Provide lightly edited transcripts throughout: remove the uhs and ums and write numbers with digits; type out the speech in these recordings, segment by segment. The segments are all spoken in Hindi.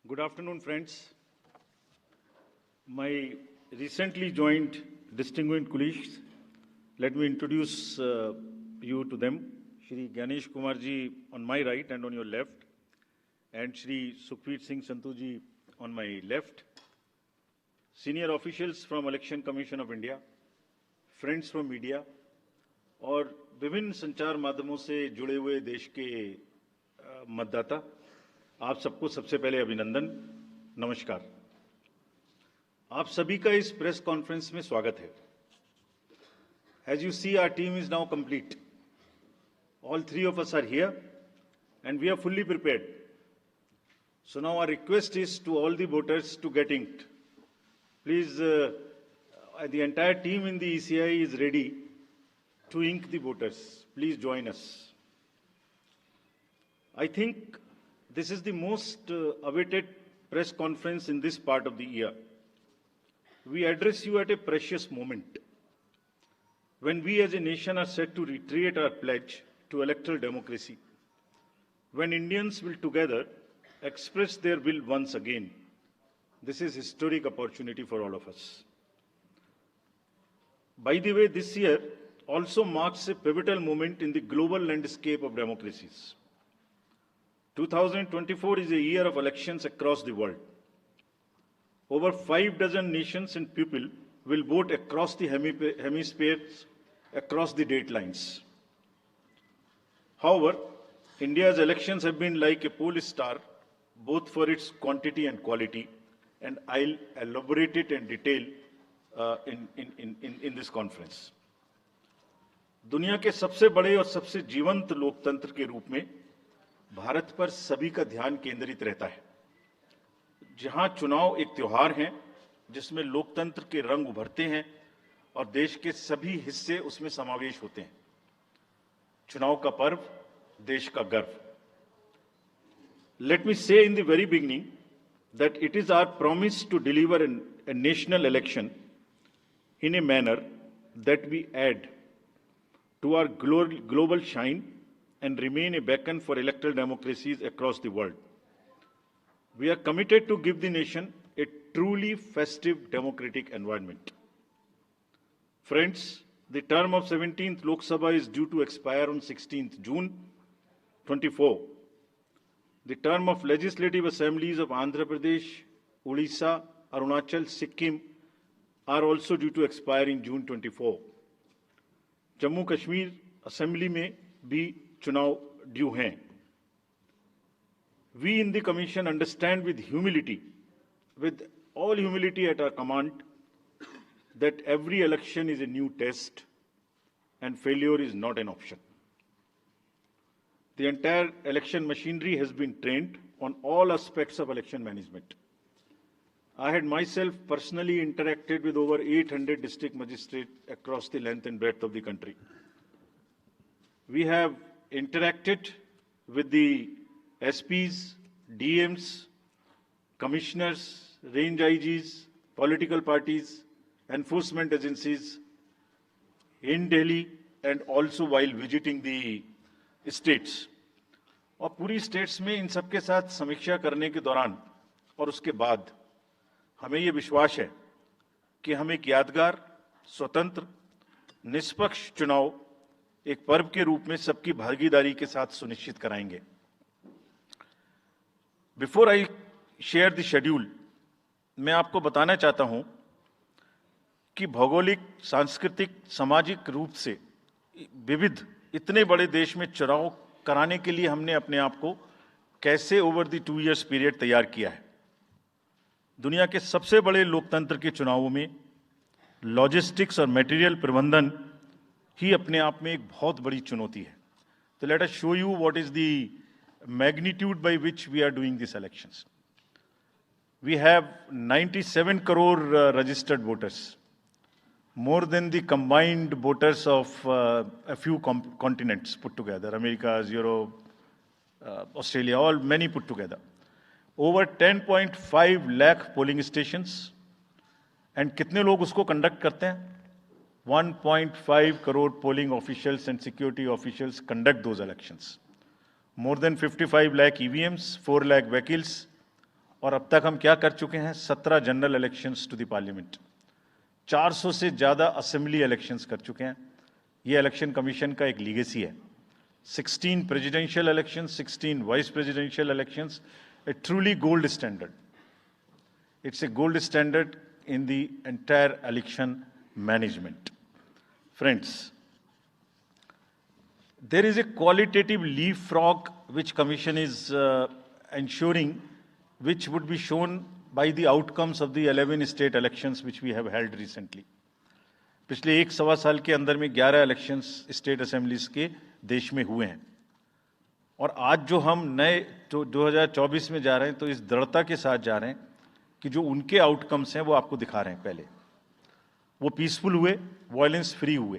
Good afternoon, friends. My recently joined distinguished colleagues, let me introduce you to them. Shri Ganesh Kumar ji on my right and on your left, and Shri Sukhveer Singh Santhu ji on my left. Senior officials from Election Commission of India, friends from media, और विभिन्न संचार माध्यमों से जुड़े हुए देश के मतदाता, आप सबको सबसे पहले अभिनंदन, नमस्कार। आप सभी का इस प्रेस कॉन्फ्रेंस में स्वागत है। As you see, our team is now complete. All three of us are here and we are fully prepared. So now our request is to all the voters to get inked. Please, the entire team in the ECI is ready to ink the voters. Please join us. I think this is the most awaited press conference in this part of the year. We address you at a precious moment when we as a nation are set to reiterate our pledge to electoral democracy, when Indians will together express their will once again. This is a historic opportunity for all of us. By the way, this year also marks a pivotal moment in the global landscape of democracies. 2024 is a year of elections across the world. Over 6 nations and people will vote across the hemispheres, across the date lines. However, India's elections have been like a pole star, both for its quantity and quality, and I'll elaborate it in detail in this conference. दुनिया के सबसे बड़े और सबसे जीवंत लोकतंत्र के रूप में भारत पर सभी का ध्यान केंद्रित रहता है, जहां चुनाव एक त्योहार है जिसमें लोकतंत्र के रंग उभरते हैं और देश के सभी हिस्से उसमें समावेश होते हैं। चुनाव का पर्व, देश का गर्व। Let me say in the very beginning that it is our promise to deliver a national election in a manner that we add to our global shine and remain a beacon for electoral democracies across the world. We are committed to give the nation a truly festive democratic environment. Friends, the term of 17th Lok Sabha is due to expire on 16th June 24. The term of legislative assemblies of Andhra Pradesh, Odisha, Arunachal, Sikkim are also due to expire in June 24. Jammu Kashmir Assembly में भी चुनाव ड्यू हैं। We in the Commission understand with all humility at our command, that every election is a new test and failure is not an option. The entire election machinery has been trained on all aspects of election management. I had myself personally interacted with over 800 district magistrates across the length and breadth of the country. We have interacted with the SPs, DMs, commissioners, range IGs, political parties, enforcement agencies in Delhi and also while visiting the states. और पूरी स्टेट्स में इन सबके साथ समीक्षा करने के दौरान और उसके बाद हमें ये विश्वास है कि हम एक यादगार, स्वतंत्र, निष्पक्ष चुनाव एक पर्व के रूप में सबकी भागीदारी के साथ सुनिश्चित कराएंगे। Before I share the schedule, मैं आपको बताना चाहता हूं कि भौगोलिक, सांस्कृतिक, सामाजिक रूप से विविध इतने बड़े देश में चुनाव कराने के लिए हमने अपने आप को कैसे ओवर द 2 years पीरियड तैयार किया है। दुनिया के सबसे बड़े लोकतंत्र के चुनावों में लॉजिस्टिक्स और मटेरियल प्रबंधन ही अपने आप में एक बहुत बड़ी चुनौती है। तो let us show you what is the magnitude by which we are doing this elections. We have 97 crore registered voters, more than the combined voters of a few continents put together, America, Europe, Australia, all many put together. Over 10.5 lakh polling stations, and कितने लोग उसको कंडक्ट करते हैं? 1.5 crore polling officials and security officials conduct those elections. More than 55 lakh EVMs, 4 lakh vehicles, और अब तक हम क्या कर चुके हैं? 17 general elections to the parliament, 400 से ज़्यादा असेंबली इलेक्शंस कर चुके हैं। ये इलेक्शन कमीशन का एक लीगेसी है। 16 presidential elections, 16 vice presidential elections, A truly gold standard. It's a gold standard in the entire election management. Friends, there is a qualitative leapfrog which Commission is ensuring, which would be shown by the outcomes of the 11 state elections which we have held recently. पिछले 1-1.25 साल के अंदर में 11 इलेक्शंस स्टेट असेंबलीज के देश में हुए हैं, और आज जो हम नए 2024 में जा रहे हैं तो इस दृढ़ता के साथ जा रहे हैं कि जो उनके आउटकम्स हैं वो आपको दिखा रहे हैं। पहले वो पीसफुल हुए, वायलेंस फ्री हुए।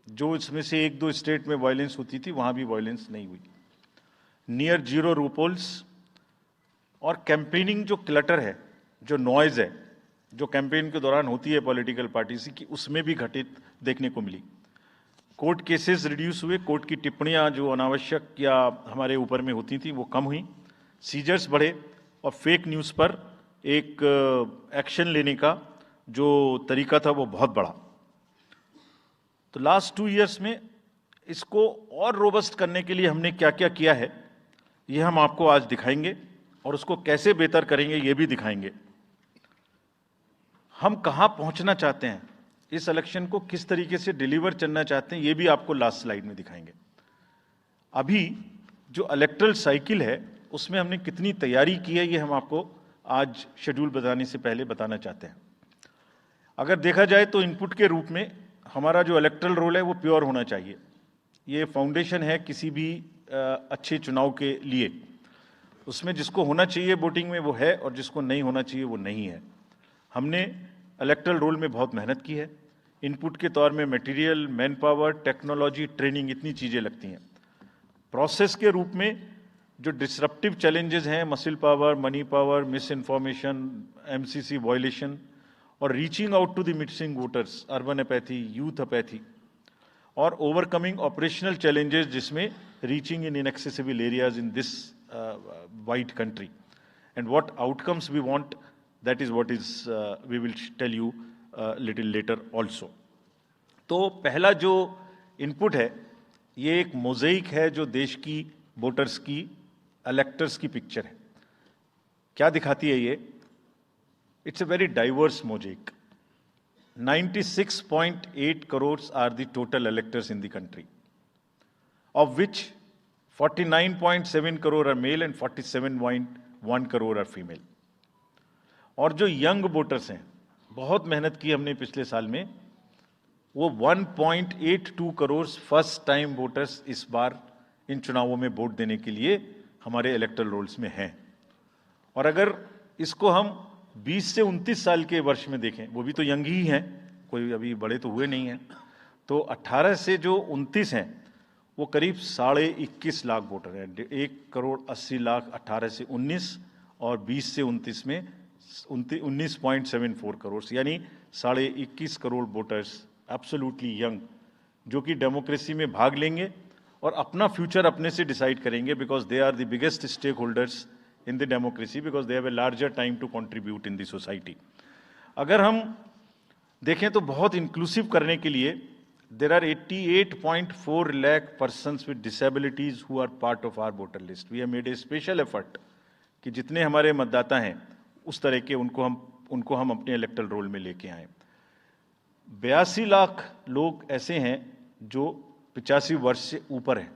जो इसमें से 1-2 स्टेट में वायलेंस होती थी वहां भी वायलेंस नहीं हुई। नियर जीरो रूपोल्स, और कैंपेनिंग जो क्लटर है, जो नॉइज है, जो कैंपेन के दौरान होती है पॉलिटिकल पार्टीज की, उसमें भी घटित देखने को मिली। कोर्ट केसेस रिड्यूस हुए, कोर्ट की टिप्पणियां जो अनावश्यक या हमारे ऊपर में होती थी वो कम हुई। सीजर्स बढ़े, और फेक न्यूज़ पर एक एक्शन लेने का जो तरीका था वो बहुत बढ़ा। तो लास्ट 2 इयर्स में इसको और रोबस्ट करने के लिए हमने क्या क्या किया है, ये हम आपको आज दिखाएंगे, और उसको कैसे बेहतर करेंगे ये भी दिखाएंगे। हम कहाँ पहुंचना चाहते हैं, इस इलेक्शन को किस तरीके से डिलीवर करना चाहते हैं, ये भी आपको लास्ट स्लाइड में दिखाएंगे। अभी जो इलेक्टरल साइकिल है उसमें हमने कितनी तैयारी की है, ये हम आपको आज शेड्यूल बताने से पहले बताना चाहते हैं। अगर देखा जाए तो इनपुट के रूप में हमारा जो इलेक्टरल रोल है वो प्योर होना चाहिए। ये फाउंडेशन है किसी भी अच्छे चुनाव के लिए। उसमें जिसको होना चाहिए वोटिंग में वो है, और जिसको नहीं होना चाहिए वो नहीं है। हमने इलेक्टरल रोल में बहुत मेहनत की है। इनपुट के तौर में material, man power, technology, training, इतनी चीज़ें लगती हैं। प्रोसेस के रूप में जो डिसरप्टिव चैलेंजेस हैं, muscle power, money power, mis information, MCC violation, और reaching out to the missing voters, urban apathy, youth apathy, और ओवरकमिंग ऑपरेशनल चैलेंजेस जिसमें reaching in inaccessible areas in this wide country, and what outcomes we want, that is what is we will tell you little later also. तो पहला जो इनपुट है ये एक मोज़ेइक है जो देश की वोटर्स की, इलेक्टर्स की पिक्चर है। क्या दिखाती है ये? It's a very diverse mosaic. 96.8 crore are the total electors in the country, of which 49.7 crore are male and 47.1 crore are female. और जो यंग वोटर्स हैं, बहुत मेहनत की हमने पिछले साल में, वो 1.82 करोड़ फर्स्ट टाइम वोटर्स इस बार इन चुनावों में वोट देने के लिए हमारे इलेक्टरल रोल्स में हैं। और अगर इसको हम 20 से 29 साल के वर्ष में देखें, वो भी तो यंग ही हैं, कोई अभी बड़े तो हुए नहीं हैं, तो 18 से जो 29 हैं वो करीब 21.5 लाख वोटर हैं। 1.80 करोड़ 18 से 19, और 20 से 29 में 19.74 करोड़, यानी 21.5 करोड़ वोटर्स एब्सोल्युटली यंग, जो कि डेमोक्रेसी में भाग लेंगे और अपना फ्यूचर अपने से डिसाइड करेंगे, because they are the biggest stake holders in the democracy, because they have a larger time to contribute in the society. अगर हम देखें तो बहुत इंक्लूसिव करने के लिए there are 88.4 lakh persons with disabilities who are part of our voter list. We have made a special effort कि जितने हमारे मतदाता हैं उस तरह के उनको हम अपने इलेक्टरल रोल में लेके आए। 82 लाख लोग ऐसे हैं जो 85 वर्ष से ऊपर हैं,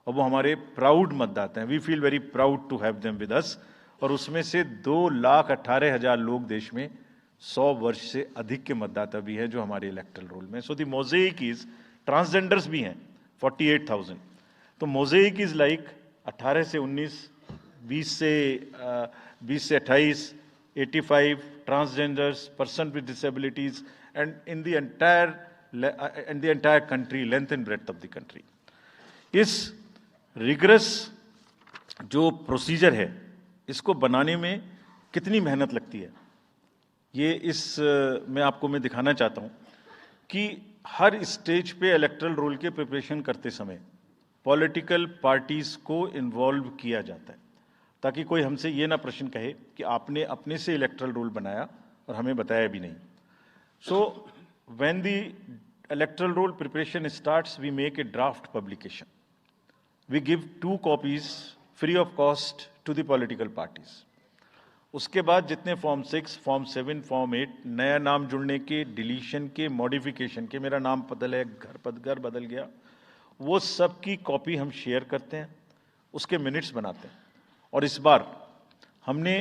और वो हमारे प्राउड मतदाता हैं। We feel very proud to have them with us. और उसमें से 2,18,000 लोग देश में 100 वर्ष से अधिक के मतदाता भी हैं जो हमारे इलेक्टरल रोल में। सो द मोज़ेइक इज, ट्रांसजेंडर्स भी हैं 48,000। तो मोज़ेइक इज लाइक 18 से 19, 20 से 28, 85 transgenders, person with disabilities, and in the entire country, length and breadth of the country. इस रिगरस जो प्रोसीजर है इसको बनाने में कितनी मेहनत लगती है, ये मैं आपको दिखाना चाहता हूं कि हर स्टेज पे इलेक्टरल रोल के प्रिपरेशन करते समय पॉलिटिकल पार्टीज को इन्वॉल्व किया जाता है। ताकि कोई हमसे ये ना प्रश्न कहे कि आपने अपने से इलेक्टरल रोल बनाया और हमें बताया भी नहीं। So when the electoral roll preparation starts, we make a draft publication. We give 2 copies free of cost to the political parties. उसके बाद जितने फॉर्म 6, फॉर्म 7, फॉर्म 8, नया नाम जुड़ने के, डिलीशन के, मॉडिफिकेशन के, मेरा नाम बदल है, घर बदल गया, वो सब की कॉपी हम शेयर करते हैं, उसके मिनट्स बनाते हैं। और इस बार हमने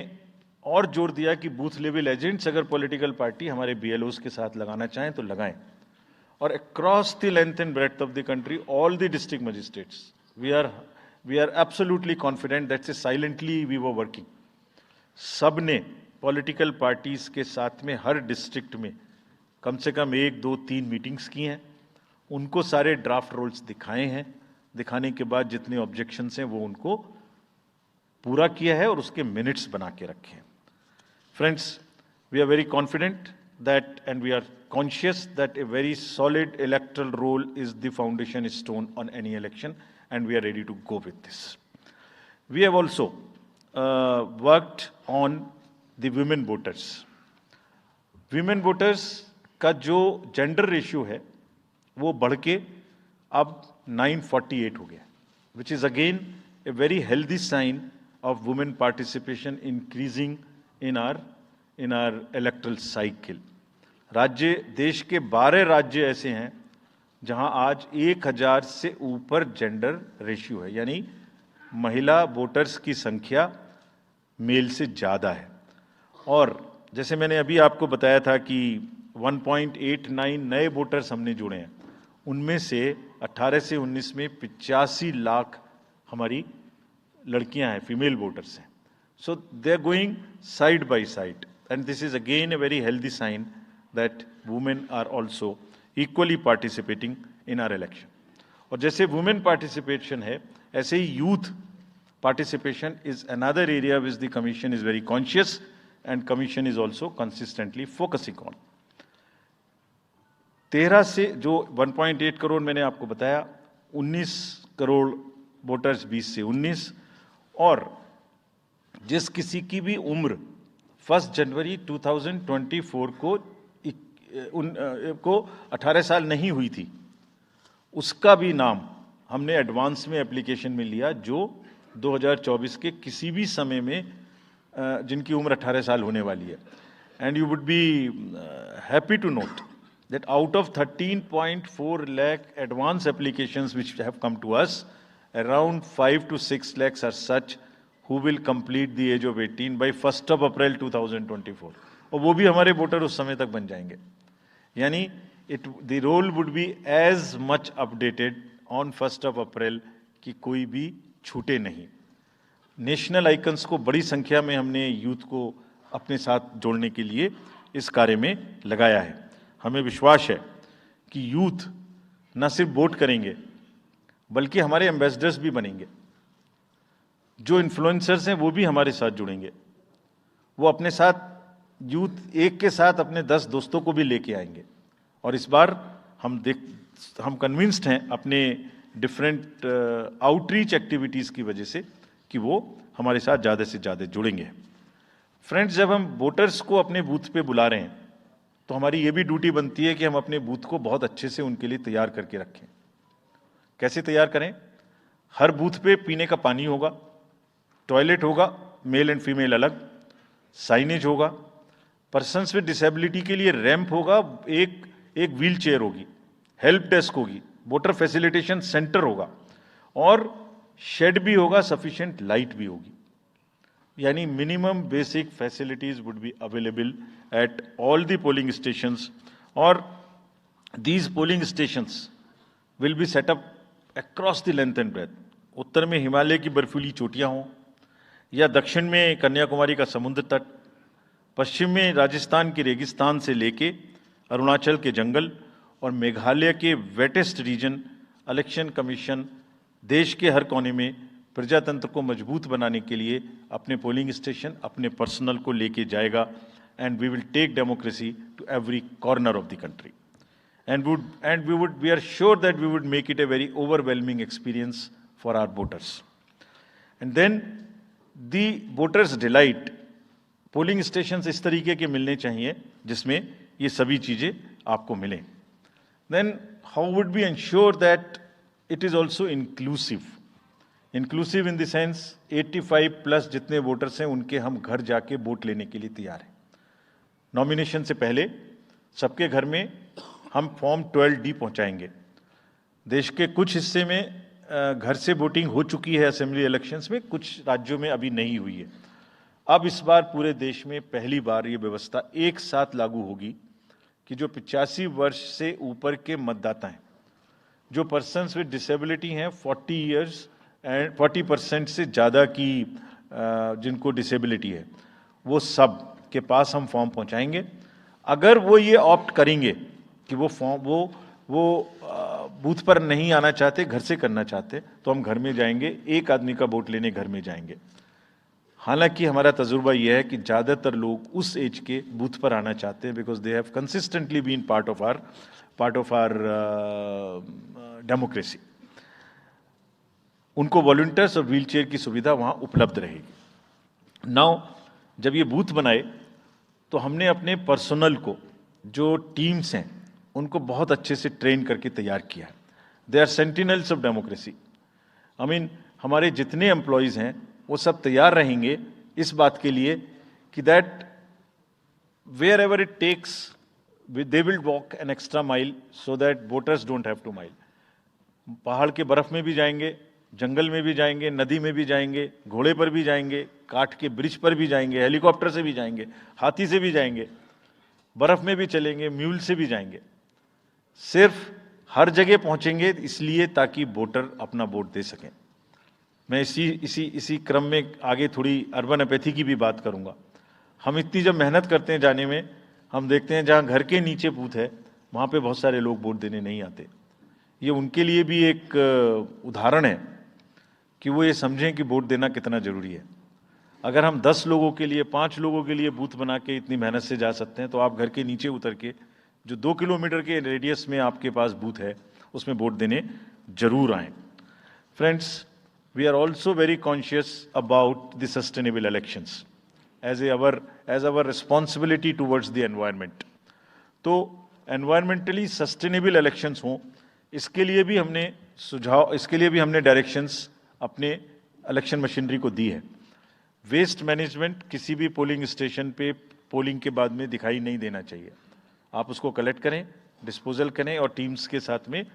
और जोर दिया कि बूथ लेवल एजेंट्स अगर पॉलिटिकल पार्टी हमारे BLOs के साथ लगाना चाहें तो लगाएं। और across the length and breadth of the country, all the district magistrates, we are absolutely confident that silently we were working. सब ने पॉलिटिकल पार्टीज के साथ में हर डिस्ट्रिक्ट में कम से कम 1, 2, 3 मीटिंग्स की हैं, उनको सारे ड्राफ्ट रोल्स दिखाए हैं, दिखाने के बाद जितने ऑब्जेक्शंस हैं वो उनको पूरा किया है और उसके मिनट्स बना के रखे हैं। Friends, we are very confident that and we are conscious that a very solid electoral roll is the foundation stone on any election, and we are ready to go with this. We have also worked on the women voters. Women voters का जो जेंडर रेशियो है वो बढ़ के अब 948 हो गया, which is again a very healthy sign of women participation increasing in our electoral cycle. राज्य, देश के 12 राज्य ऐसे हैं जहां आज 1000 से ऊपर जेंडर रेशियो है, यानी महिला वोटर्स की संख्या मेल से ज़्यादा है। और जैसे मैंने अभी आपको बताया था कि 1.89 नए वोटर्स हमने जुड़े हैं, उनमें से 18 से 19 में 85 लाख हमारी लड़कियां हैं, फीमेल वोटर्स हैं। So they are going side by side, and this is again a very healthy sign that women are also equally participating in our election. और जैसे women participation है, ऐसे ही youth participation is another area which the commission is very conscious and commission is also consistently focusing on. 13 से जो 1.8 करोड़ मैंने आपको बताया, 19 करोड़ वोटर्स 20 से 19, और जिस किसी की भी उम्र 1 जनवरी 2024 को 18 साल नहीं हुई थी, उसका भी नाम हमने एडवांस में एप्लीकेशन में लिया, जो 2024 के किसी भी समय में जिनकी उम्र 18 साल होने वाली है। And you would be happy to note that out of 13.4 lakh advance applications which have come to us, around 5 to 6 lakhs are such who will complete the age of 18 by 1st of April 2024, और वो भी हमारे वोटर उस समय तक बन जाएंगे। यानी the roll would be as much updated on 1st of April कि कोई भी छूटे नहीं। नेशनल आइकन्स को बड़ी संख्या में हमने यूथ को अपने साथ जोड़ने के लिए इस कार्य में लगाया है। हमें विश्वास है कि यूथ न सिर्फ वोट करेंगे बल्कि हमारे एम्बेसडर्स भी बनेंगे। जो इन्फ्लुएंसर्स हैं वो भी हमारे साथ जुड़ेंगे, वो अपने साथ यूथ एक के साथ अपने 10 दोस्तों को भी लेके आएंगे। और इस बार हम कन्विंस्ड हैं अपने डिफरेंट आउटरीच एक्टिविटीज़ की वजह से कि वो हमारे साथ ज़्यादा से ज़्यादा जुड़ेंगे। फ्रेंड्स, जब हम वोटर्स को अपने बूथ पे बुला रहे हैं तो हमारी ये भी ड्यूटी बनती है कि हम अपने बूथ को बहुत अच्छे से उनके लिए तैयार करके रखें। कैसे तैयार करें? हर बूथ पे पीने का पानी होगा, टॉयलेट होगा, मेल एंड फीमेल अलग, साइनेज होगा, पर्सन्स विद डिसेबिलिटी के लिए रैंप होगा, एक व्हील चेयर होगी, हेल्प डेस्क होगी, वोटर फैसिलिटेशन सेंटर होगा, और शेड भी होगा, सफिशिएंट लाइट भी होगी। यानी minimum basic facilities would be available at all the polling stations, और these polling stations will be set up across the length and breadth. उत्तर में हिमालय की बर्फीली चोटियां हों, या दक्षिण में कन्याकुमारी का समुद्र तट, पश्चिम में राजस्थान के रेगिस्तान से लेके अरुणाचल के जंगल और मेघालय के वेटेस्ट रीजन, इलेक्शन कमीशन देश के हर कोने में प्रजातंत्र को मजबूत बनाने के लिए अपने पोलिंग स्टेशन, अपने पर्सनल को लेके जाएगा, and we will take democracy to every corner of the country, and we are sure that we would make it a very overwhelming experience for our voters. And then the voters delight, polling station इस तरीके के मिलने चाहिए जिसमें ये सभी चीजें आपको मिलें। Then how would be ensure that it is also inclusive, inclusive in the sense 85+ जितने वोटर्स हैं उनके हम घर जाके वोट लेने के लिए तैयार हैं। नॉमिनेशन से पहले सबके घर में हम फॉर्म 12D पहुंचाएंगे। देश के कुछ हिस्से में घर से वोटिंग हो चुकी है असेंबली इलेक्शंस में, कुछ राज्यों में अभी नहीं हुई है। अब इस बार पूरे देश में पहली बार ये व्यवस्था एक साथ लागू होगी कि जो 85 वर्ष से ऊपर के मतदाता हैं, जो पर्सन्स विद डिसेबिलिटी हैं, 40 ईयर्स एंड 40% से ज़्यादा की जिनको डिसेबिलिटी है, वो सब के पास हम फॉर्म पहुंचाएंगे। अगर वो ये ऑप्ट करेंगे कि वो फॉर्म वो बूथ पर नहीं आना चाहते, घर से करना चाहते, तो हम घर में जाएंगे, एक आदमी का वोट लेने घर में जाएंगे। हालांकि हमारा तजुर्बा यह है कि ज़्यादातर लोग उस एज के बूथ पर आना चाहते हैं, because they have consistently been part of our democracy. उनको वॉलंटियर्स और व्हीलचेयर की सुविधा वहां उपलब्ध रहेगी। नाउ जब ये बूथ बनाए तो हमने अपने पर्सनल को, जो टीम्स हैं, उनको बहुत अच्छे से ट्रेन करके तैयार किया है। They are sentinels of democracy. I mean हमारे जितने एम्प्लॉयज़ हैं वो सब तैयार रहेंगे इस बात के लिए कि that wherever it takes they will walk an extra mile so that voters don't have to mile. पहाड़ के बर्फ में भी जाएंगे, जंगल में भी जाएंगे, नदी में भी जाएंगे, घोड़े पर भी जाएंगे, काठ के ब्रिज पर भी जाएंगे, हेलीकॉप्टर से भी जाएंगे, हाथी से भी जाएंगे, बर्फ में भी चलेंगे, म्यूल से भी जाएंगे। सिर्फ हर जगह पहुंचेंगे इसलिए ताकि वोटर अपना वोट दे सकें। मैं इसी क्रम में आगे थोड़ी अर्बन एपैथी की भी बात करूंगा। हम इतनी जब मेहनत करते हैं जाने में, हम देखते हैं जहां घर के नीचे बूथ है वहां पे बहुत सारे लोग वोट देने नहीं आते। ये उनके लिए भी एक उदाहरण है कि वो ये समझें कि वोट देना कितना जरूरी है। अगर हम 10 लोगों के लिए, 5 लोगों के लिए बूथ बना के इतनी मेहनत से जा सकते हैं, तो आप घर के नीचे उतर के जो 2 किलोमीटर के रेडियस में आपके पास बूथ है उसमें वोट देने जरूर आएं। Friends, we are also very conscious about the sustainable elections as our responsibility towards the environment। तो environmentally sustainable elections हों, इसके लिए भी हमने डायरेक्शंस अपने इलेक्शन मशीनरी को दी है। वेस्ट मैनेजमेंट किसी भी पोलिंग स्टेशन पे पोलिंग के बाद में दिखाई नहीं देना चाहिए। आप उसको कलेक्ट करें, डिस्पोजल करें और टीम्स के साथ में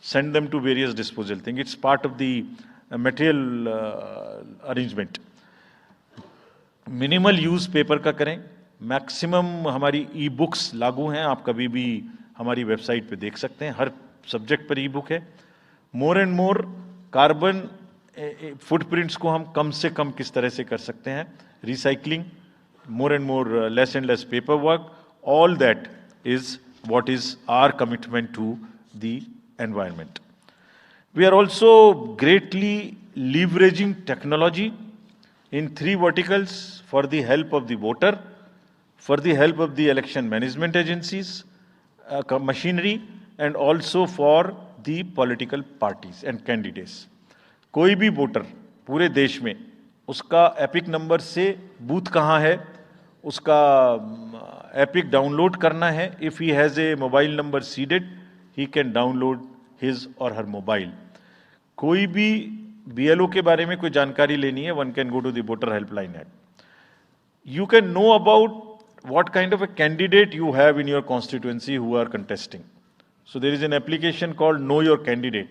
send them to various disposal thing. It's part of the material arrangement. Minimal use paper का करें। मैक्सिमम हमारी ई बुक्स लागू हैं, आप कभी भी हमारी वेबसाइट पे देख सकते हैं, हर सब्जेक्ट पर ई बुक है। More and more carbon footprints को हम कम से कम किस तरह से कर सकते हैं, recycling, more and more less and less paper work, all that is what is our commitment to the environment. We are also greatly leveraging technology in 3 verticals for the help of the voter, for the help of the election management agencies, machinery, and also for the political parties and candidates. कोई भी वोटर पूरे देश में उसका एपिक नंबर से बूथ कहाँ है उसका एपिक डाउनलोड करना है। If he has a mobile number seeded, he can download his और हर मोबाइल। कोई भी बीएलओ के बारे में कोई जानकारी लेनी है, one can go to the voter helpline app. You can know about what kind of a candidate you have in your constituency who are contesting. So there is an application called Know Your Candidate.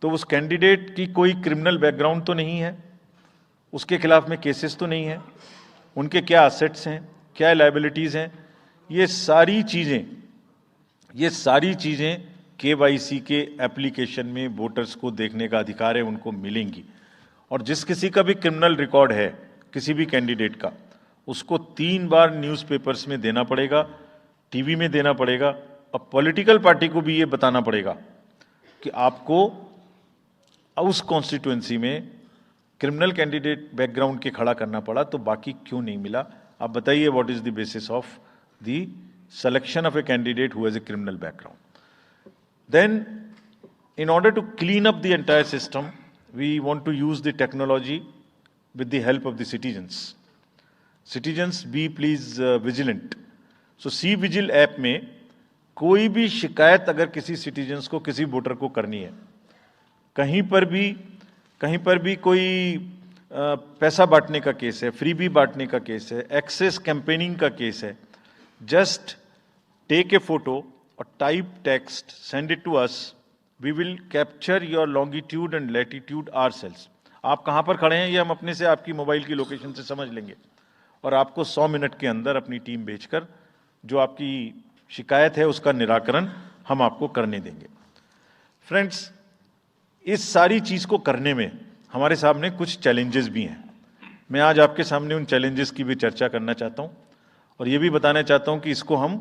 तो उस कैंडिडेट की कोई क्रिमिनल बैकग्राउंड तो नहीं है, उसके खिलाफ में केसेस तो नहीं है, उनके क्या असेट्स हैं, क्या लायबिलिटीज हैं, ये सारी चीजें केवाईसी के एप्लीकेशन में वोटर्स को देखने का अधिकार है, उनको मिलेंगी। और जिस किसी का भी क्रिमिनल रिकॉर्ड है किसी भी कैंडिडेट का, उसको 3 बार न्यूज़पेपर्स में देना पड़ेगा, टीवी में देना पड़ेगा, और पॉलिटिकल पार्टी को भी ये बताना पड़ेगा कि आपको उस कॉन्स्टिट्यूएंसी में क्रिमिनल कैंडिडेट बैकग्राउंड के खड़ा करना पड़ा, तो बाकी क्यों नहीं मिला। आप बताइए, what is the basis of the selection of a candidate who has a criminal background. Then in order to clean up the entire system, we want to use the technology with the help of the citizens. Citizens be please vigilant. So C vigil app में कोई भी शिकायत अगर किसी सिटीजन्स को, किसी वोटर को करनी है, कहीं पर भी कोई पैसा बांटने का केस है, फ्रीबी बांटने का केस है, एक्सेस कैंपेनिंग का केस है, जस्ट टेक ए फोटो और type text, send it to us, we will capture your longitude and latitude ourselves. आप कहाँ पर खड़े हैं ये हम अपने से आपकी मोबाइल की लोकेशन से समझ लेंगे और आपको 100 मिनट के अंदर अपनी टीम भेजकर जो आपकी शिकायत है उसका निराकरण हम आपको करने देंगे. फ्रेंड्स, इस सारी चीज़ को करने में हमारे सामने कुछ चैलेंजेस भी हैं. मैं आज आपके सामने उन चैलेंजेस की भी चर्चा करना चाहता हूं और ये भी बताना चाहता हूं कि इसको हम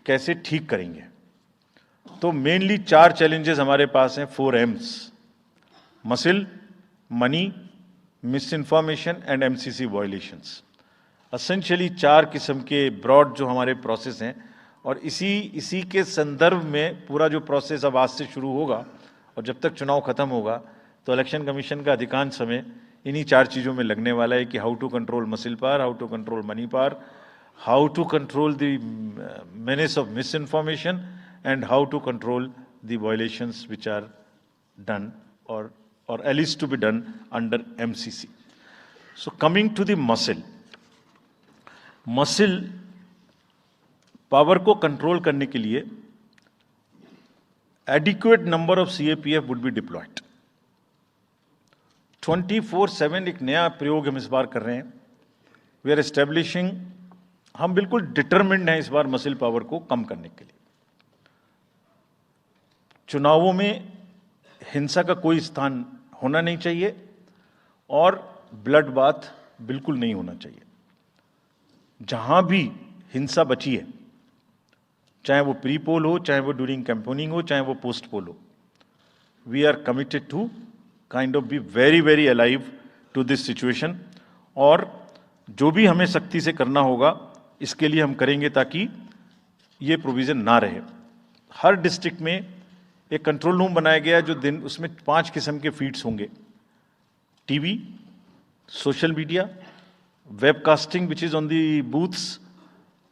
कैसे ठीक करेंगे. तो मेनली 4 चैलेंजेस हमारे पास हैं, 4 M's: muscle, money, miss information and MCC violations. Essentially 4 किस्म के ब्रॉड जो हमारे प्रोसेस हैं और इसी के संदर्भ में पूरा जो प्रोसेस अब आज से शुरू होगा और जब तक चुनाव खत्म होगा तो इलेक्शन कमीशन का अधिकांश समय इन्हीं 4 चीज़ों में लगने वाला है कि how to control muscle power, how to control money power, how to control the menace of misinformation, and how to control the violations which are done or at least to be done under MCC. So coming to the muscle power को कंट्रोल करने के लिए adequate number of CAPF would be diploid. 24/7 एक नया प्रयोग हम इस बार कर रहे हैं. वी आर एस्टेब्लिशिंग, हम बिल्कुल डिटरमिन्ड हैं इस बार मसिल पावर को कम करने के लिए. चुनावों में हिंसा का कोई स्थान होना नहीं चाहिए और ब्लड बाथ बिल्कुल नहीं होना चाहिए. जहां भी हिंसा बची है, चाहे वो प्री पोल हो, चाहे वो ड्यूरिंग कैंपेनिंग हो, चाहे वो पोस्ट पोल हो, we are committed to kind of be very very alive to this situation. और जो भी हमें सख्ती से करना होगा इसके लिए हम करेंगे ताकि ये प्रोविजन ना रहे. हर डिस्ट्रिक्ट में एक कंट्रोल रूम बनाया गया है जो उसमें 5 किस्म के फीड्स होंगे: TV, social media, webcasting which is on the booths,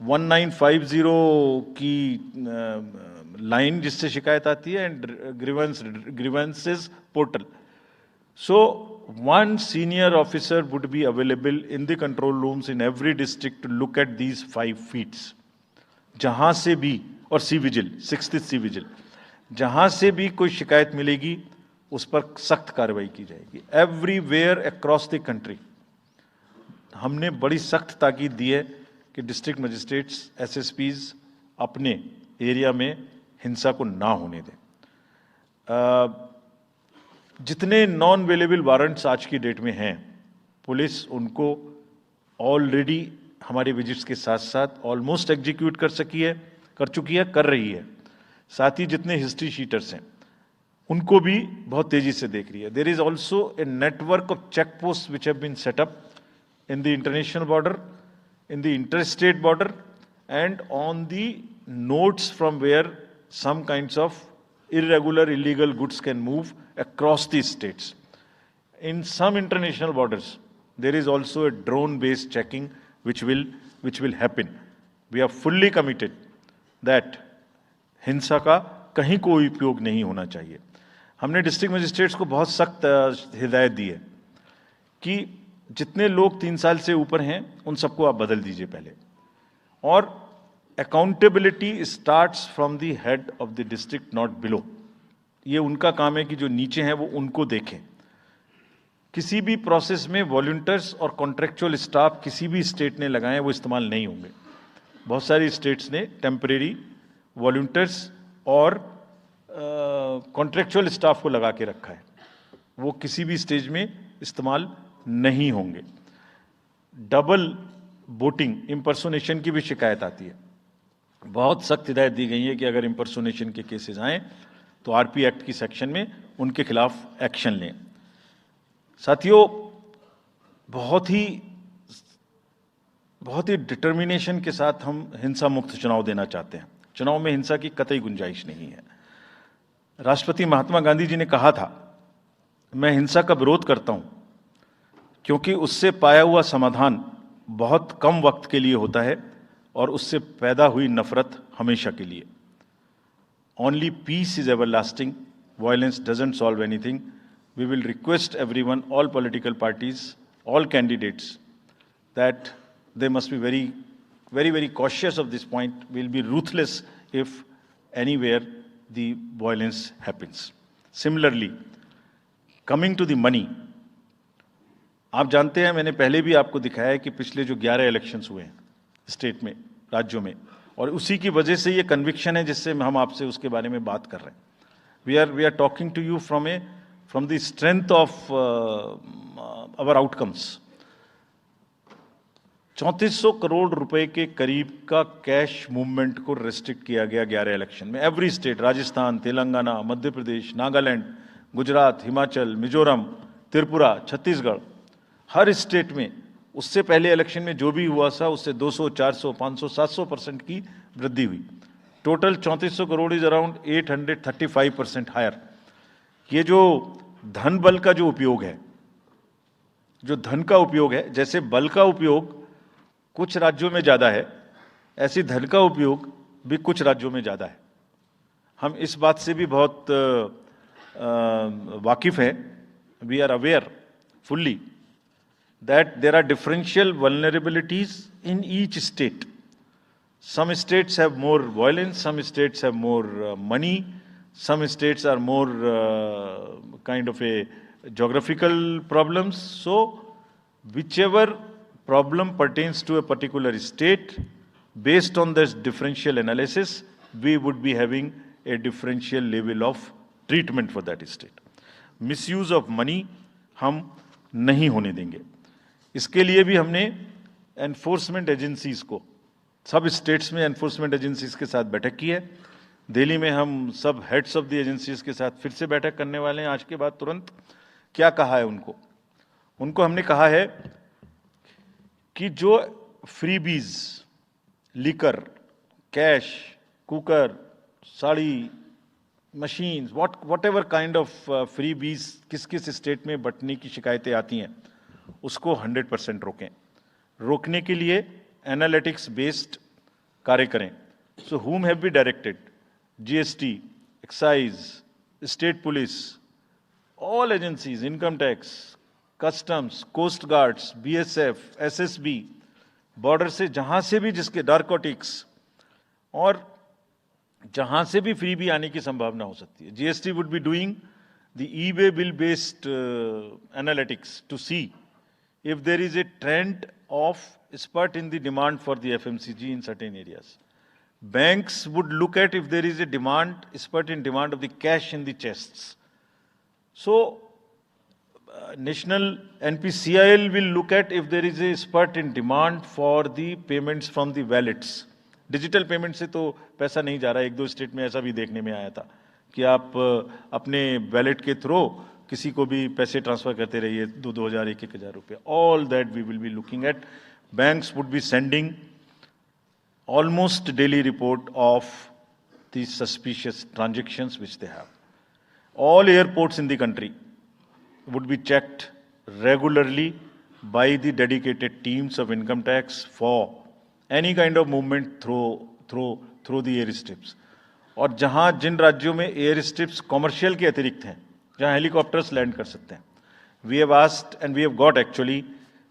1950 की लाइन जिससे शिकायत आती है, and grievances portal. So one senior officer would be available in the control rooms in every district to look at these 5 feeds. जहां से भी, और C vigil, 6th C vigil, जहां से भी कोई शिकायत मिलेगी उस पर सख्त कार्रवाई की जाएगी. एवरीवेयर अक्रॉस द कंट्री हमने बड़ी सख्त ताकीद दी है कि डिस्ट्रिक्ट मजिस्ट्रेट्स, SSPs अपने एरिया में हिंसा को ना होने दें. जितने नॉन अवेलेबल वारंट्स आज की डेट में हैं, पुलिस उनको ऑलरेडी हमारे विजिट्स के साथ साथ ऑलमोस्ट एग्जीक्यूट कर चुकी है, कर रही है. साथ ही जितने हिस्ट्री शीटर्स हैं उनको भी बहुत तेजी से देख रही है. There is also a network of check post which have been set up in the international border, in the interstate border, and on the nodes from where some kinds of irregular, illegal goods can move across the states. In some international borders, there is also a drone-based checking which will happen. We are fully committed that हिंसा का कहीं कोई उपयोग नहीं होना चाहिए. हमने डिस्ट्रिक्ट मजिस्ट्रेट्स को बहुत सख्त हिदायत दी है कि जितने लोग 3 साल से ऊपर हैं उन सबको आप बदल दीजिए पहले. और accountability starts from the head of the district, not below. ये उनका काम है कि जो नीचे हैं वो उनको देखें. किसी भी प्रोसेस में वॉलंटियर्स और कॉन्ट्रेक्चुअल स्टाफ किसी भी स्टेट ने लगाए वो इस्तेमाल नहीं होंगे. बहुत सारी स्टेट्स ने टेम्परेरी वॉलंटियर्स और कॉन्ट्रेक्चुअल स्टाफ को लगा के रखा है, वो किसी भी स्टेज में इस्तेमाल नहीं होंगे. डबल वोटिंग, इंपर्सोनेशन की भी शिकायत आती है. बहुत सख्त हिदायत दी गई है कि अगर इंपर्सोनेशन के केसेस आए तो RP एक्ट की सेक्शन में उनके खिलाफ एक्शन लें. साथियों, बहुत ही डिटर्मिनेशन के साथ हम हिंसा मुक्त चुनाव देना चाहते हैं. चुनाव में हिंसा की कतई गुंजाइश नहीं है. राष्ट्रपति महात्मा गांधी जी ने कहा था, मैं हिंसा का विरोध करता हूं क्योंकि उससे पाया हुआ समाधान बहुत कम वक्त के लिए होता है और उससे पैदा हुई नफरत हमेशा के लिए। Only peace is everlasting. Violence doesn't solve anything. We will request everyone, all political parties, all candidates, that they must be very, very, very cautious of this point. We'll be ruthless if anywhere the violence happens. Similarly, coming to the money, आप जानते हैं, मैंने पहले भी आपको दिखाया है कि पिछले जो 11 इलेक्शंस हुए हैं स्टेट में, राज्यों में, और उसी की वजह से ये कन्विक्शन है जिससे हम आपसे उसके बारे में बात कर रहे हैं। We are talking to you from the strength of our outcomes. 3400 crore रुपए के करीब का कैश मूवमेंट को रेस्ट्रिक्ट किया गया 11 इलेक्शन में। एवरी स्टेट, राजस्थान, तेलंगाना, मध्य प्रदेश, नागालैंड, गुजरात, हिमाचल, मिजोरम, त्रिपुरा, छत्तीसगढ़, हर स्टेट में उससे पहले इलेक्शन में जो भी हुआ था उससे 200, 400, 500, 700% की वृद्धि हुई। Total 3400 crore is around 835% higher. ये जो धन बल का जो उपयोग है, जो धन का उपयोग है, जैसे बल का उपयोग कुछ राज्यों में ज्यादा है, ऐसी धन का उपयोग भी कुछ राज्यों में ज्यादा है। हम इस बात से भी बहुत वाकिफ हैं। We are aware fully that there are differential vulnerabilities in each state. Some states have more violence, some states have more money, some states are more kind of a geographical problems. So whichever problem pertains to a particular state, based on this differential analysis, we would be having a differential level of treatment for that state. Misuse of money हम नहीं होने देंगे। इसके लिए भी हमने एनफोर्समेंट एजेंसीज को, सब स्टेट्स में एनफोर्समेंट एजेंसीज के साथ बैठक की है। दिल्ली में हम सब हेड्स ऑफ द एजेंसीज के साथ फिर से बैठक करने वाले हैं आज के बाद तुरंत। क्या कहा है उनको हमने कहा है कि जो freebies, liquor, cash, cooker, sari, machines, what ever kind of freebies किस किस स्टेट में बंटने की शिकायतें आती हैं, उसको 100% रोकें। रोकने के लिए एनालिटिक्स बेस्ड कार्य करें। सो whom have we directed? GST, excise, state police, all agencies, income tax, customs, coast guards, BSF, SSB, border से जहां से भी जिसके नारकोटिक्स और जहां से भी फ्री भी आने की संभावना हो सकती है। GST would be doing the e-way bill based analytics to see if there is a trend of spurt in the demand for the FMCG in certain areas. Banks would look at if there is a spurt in demand of the cash in the chests. So, National NPCIL will look at if there is a spurt in demand for the payments from the wallets. Digital payment से तो पैसा नहीं जा रहा है। एक दो स्टेट में ऐसा भी देखने में आया था कि आप अपने वैलेट के थ्रू किसी को भी पैसे ट्रांसफर करते रहिए, 2,000, 1,000 रुपये। All that we will be looking at. Banks would be sending almost daily report of the suspicious transactions which they have. All airports in the country would be checked regularly by the dedicated teams of income tax for any kind of movement through the airstrips. और जहां जिन राज्यों में एयर स्ट्रिप्स कॉमर्शियल के अतिरिक्त हैं, जहां हेलीकॉप्टर्स लैंड कर सकते हैं, we have asked and we have got actually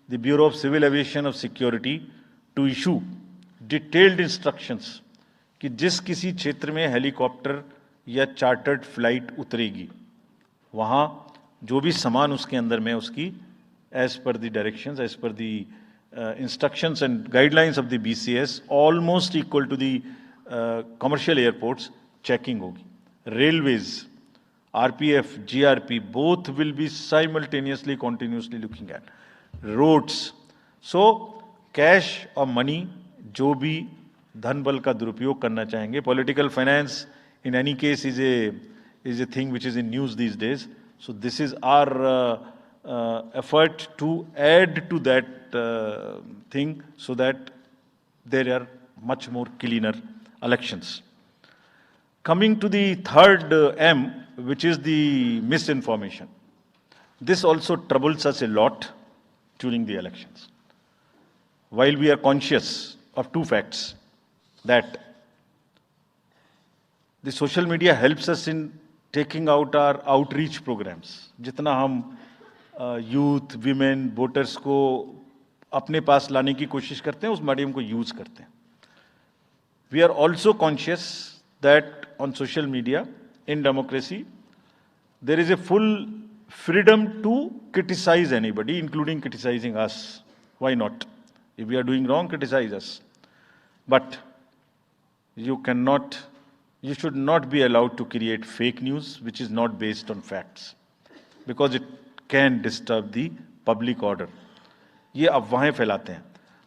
the bureau of civil aviation of security to issue detailed instructions कि जिस किसी क्षेत्र में हेलीकॉप्टर या चार्टर्ड फ्लाइट उतरेगी, वहां जो भी सामान उसके अंदर में उसकी as per the directions, as per the instructions and guidelines of the BCS, almost equal to the commercial airports, checking होगी। Railways, RPF, GRP, both will be simultaneously, continuously looking at roads. So cash और मनी जो भी धन बल का दुरुपयोग करना चाहेंगे, political finance in any case is a thing which is in news these days. So this is our effort to add to that thing so that there are much more cleaner elections. Coming to the third M, which is the misinformation. This also troubles us a lot during the elections. While we are conscious of two facts, that the social media helps us in taking out our outreach programs. जितना हम यूथ, विमेन, वोटर्स को अपने पास लाने की कोशिश करते हैं, उस मीडियम को यूज करते हैं. We are also conscious that on social media, in democracy, there is a full freedom to criticize anybody, including criticizing us. Why not? If we are doing wrong, criticize us. But you should not be allowed to create fake news which is not based on facts, because it can disturb the public order. ये अफवाहें फैलाते हैं.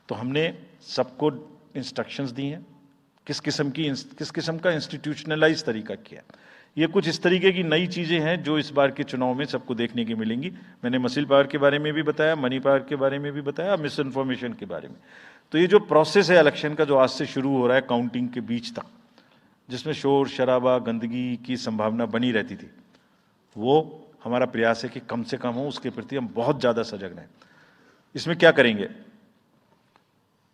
तो हमने सबको इंस्ट्रक्शंस दी हैं किस किस्म का इंस्टीट्यूशनलाइज तरीका किया. ये कुछ इस तरीके की नई चीजें हैं जो इस बार के चुनाव में सबको देखने की मिलेंगी. मैंने मसल पावर के बारे में भी बताया, मनी पावर के बारे में भी बताया, मिस इन्फॉर्मेशन के बारे में. तो ये जो प्रोसेस है इलेक्शन का, जो आज से शुरू हो रहा है काउंटिंग के बीच तक, जिसमें शोर शराबा, गंदगी की संभावना बनी रहती थी, वो हमारा प्रयास है कि कम से कम हो. उसके प्रति हम बहुत ज़्यादा सजग रहें. इसमें क्या करेंगे?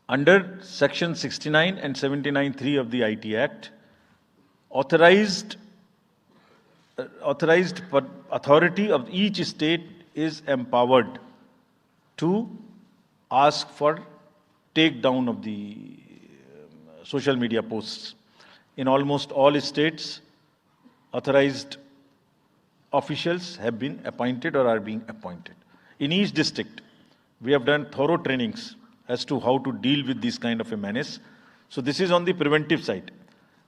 Under section 69 and 79(3) of the IT Act, authorized authority of each state is empowered to ask for takedown of the social media posts. In almost all states, authorized officials have been appointed or are being appointed. In each district, we have done thorough trainings as to how to deal with this kind of a menace. So this is on the preventive side.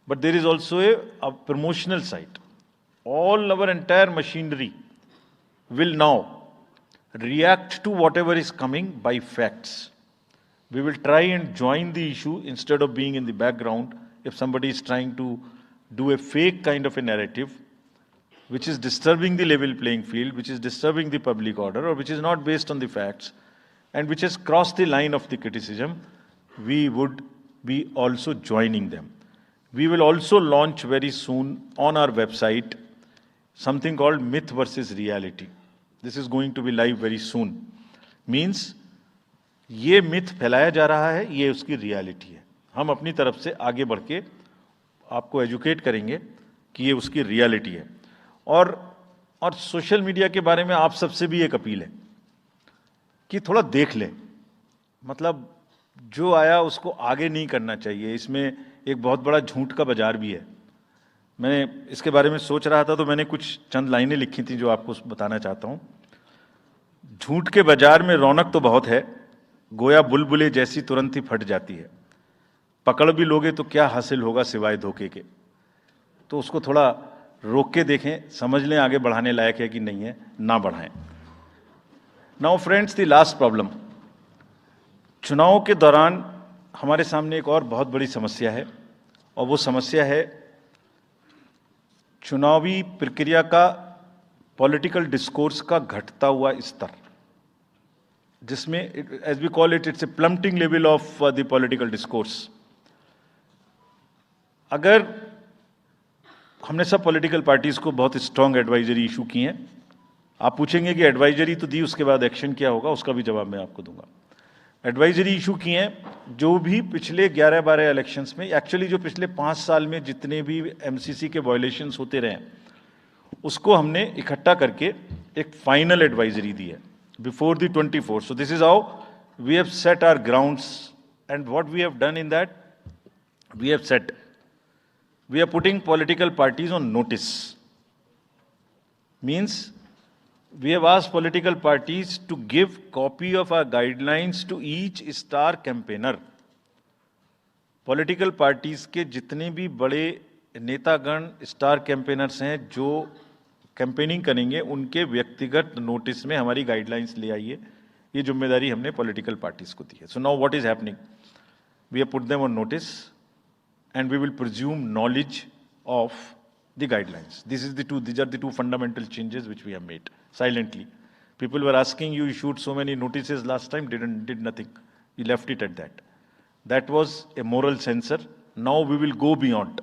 But there is also a promotional side. All our entire machinery will now react to whatever is coming by facts. We will try and join the issue instead of being in the background. If somebody is trying to do a fake kind of a narrative, which is disturbing the level playing field, which is disturbing the public order, or which is not based on the facts, and which has crossed the line of the criticism, we would be also joining them. We will also launch very soon on our website something called Myth versus Reality. This is going to be live very soon. Means ये मिथ फैलाया जा रहा है, ये उसकी रियलिटी है. हम अपनी तरफ से आगे बढ़ के आपको एजुकेट करेंगे कि ये उसकी रियलिटी है. और सोशल मीडिया के बारे में आप सबसे भी एक अपील है कि थोड़ा देख लें. मतलब जो आया उसको आगे नहीं करना चाहिए. इसमें एक बहुत बड़ा झूठ का बाजार भी है. मैं इसके बारे में सोच रहा था तो मैंने कुछ चंद लाइनें लिखी थी जो आपको बताना चाहता हूं. झूठ के बाजार में रौनक तो बहुत है, गोया बुलबुले जैसी तुरंत ही फट जाती है. पकड़ भी लोगे तो क्या हासिल होगा सिवाय धोखे के. तो उसको थोड़ा रोक के देखें, समझ लें आगे बढ़ाने लायक है कि नहीं है, ना बढ़ाएं. Now friends, the last problem. चुनाव के दौरान हमारे सामने एक और बहुत बड़ी समस्या है, और वो समस्या है चुनावी प्रक्रिया का, पॉलिटिकल डिस्कोर्स का घटता हुआ स्तर, जिसमें as we call it, it's a plummeting level of the political discourse. अगर हमने सब पॉलिटिकल पार्टीज को बहुत स्ट्रांग एडवाइजरी इशू की हैं. आप पूछेंगे कि एडवाइजरी तो दी, उसके बाद एक्शन क्या होगा, उसका भी जवाब मैं आपको दूंगा. एडवाइजरी इशू की हैं जो भी पिछले 11-12 इलेक्शंस में, एक्चुअली जो पिछले 5 साल में जितने भी एमसीसी के वायलेशंस होते रहे, उसको हमने इकट्ठा करके एक फाइनल एडवाइजरी दी है before the 24. So this is how we have set our grounds, and what we have done in that, we have set, we are putting political parties on notice. Means we have asked political parties to give copy of our guidelines to each star campaigner. Political parties के जितने भी बड़े नेतागण, स्टार कैंपेनर्स हैं जो कैंपेनिंग करेंगे, उनके व्यक्तिगत नोटिस में हमारी गाइडलाइंस ले आइए. ये जिम्मेदारी हमने पॉलिटिकल पार्टीज को दी है. So now what is happening, we have put them on notice and we will presume knowledge of the guidelines. These are the two fundamental changes which we have made silently. People were asking, you issued so many notices last time, did nothing. You left it at that. That was a moral censor. Now we will go beyond.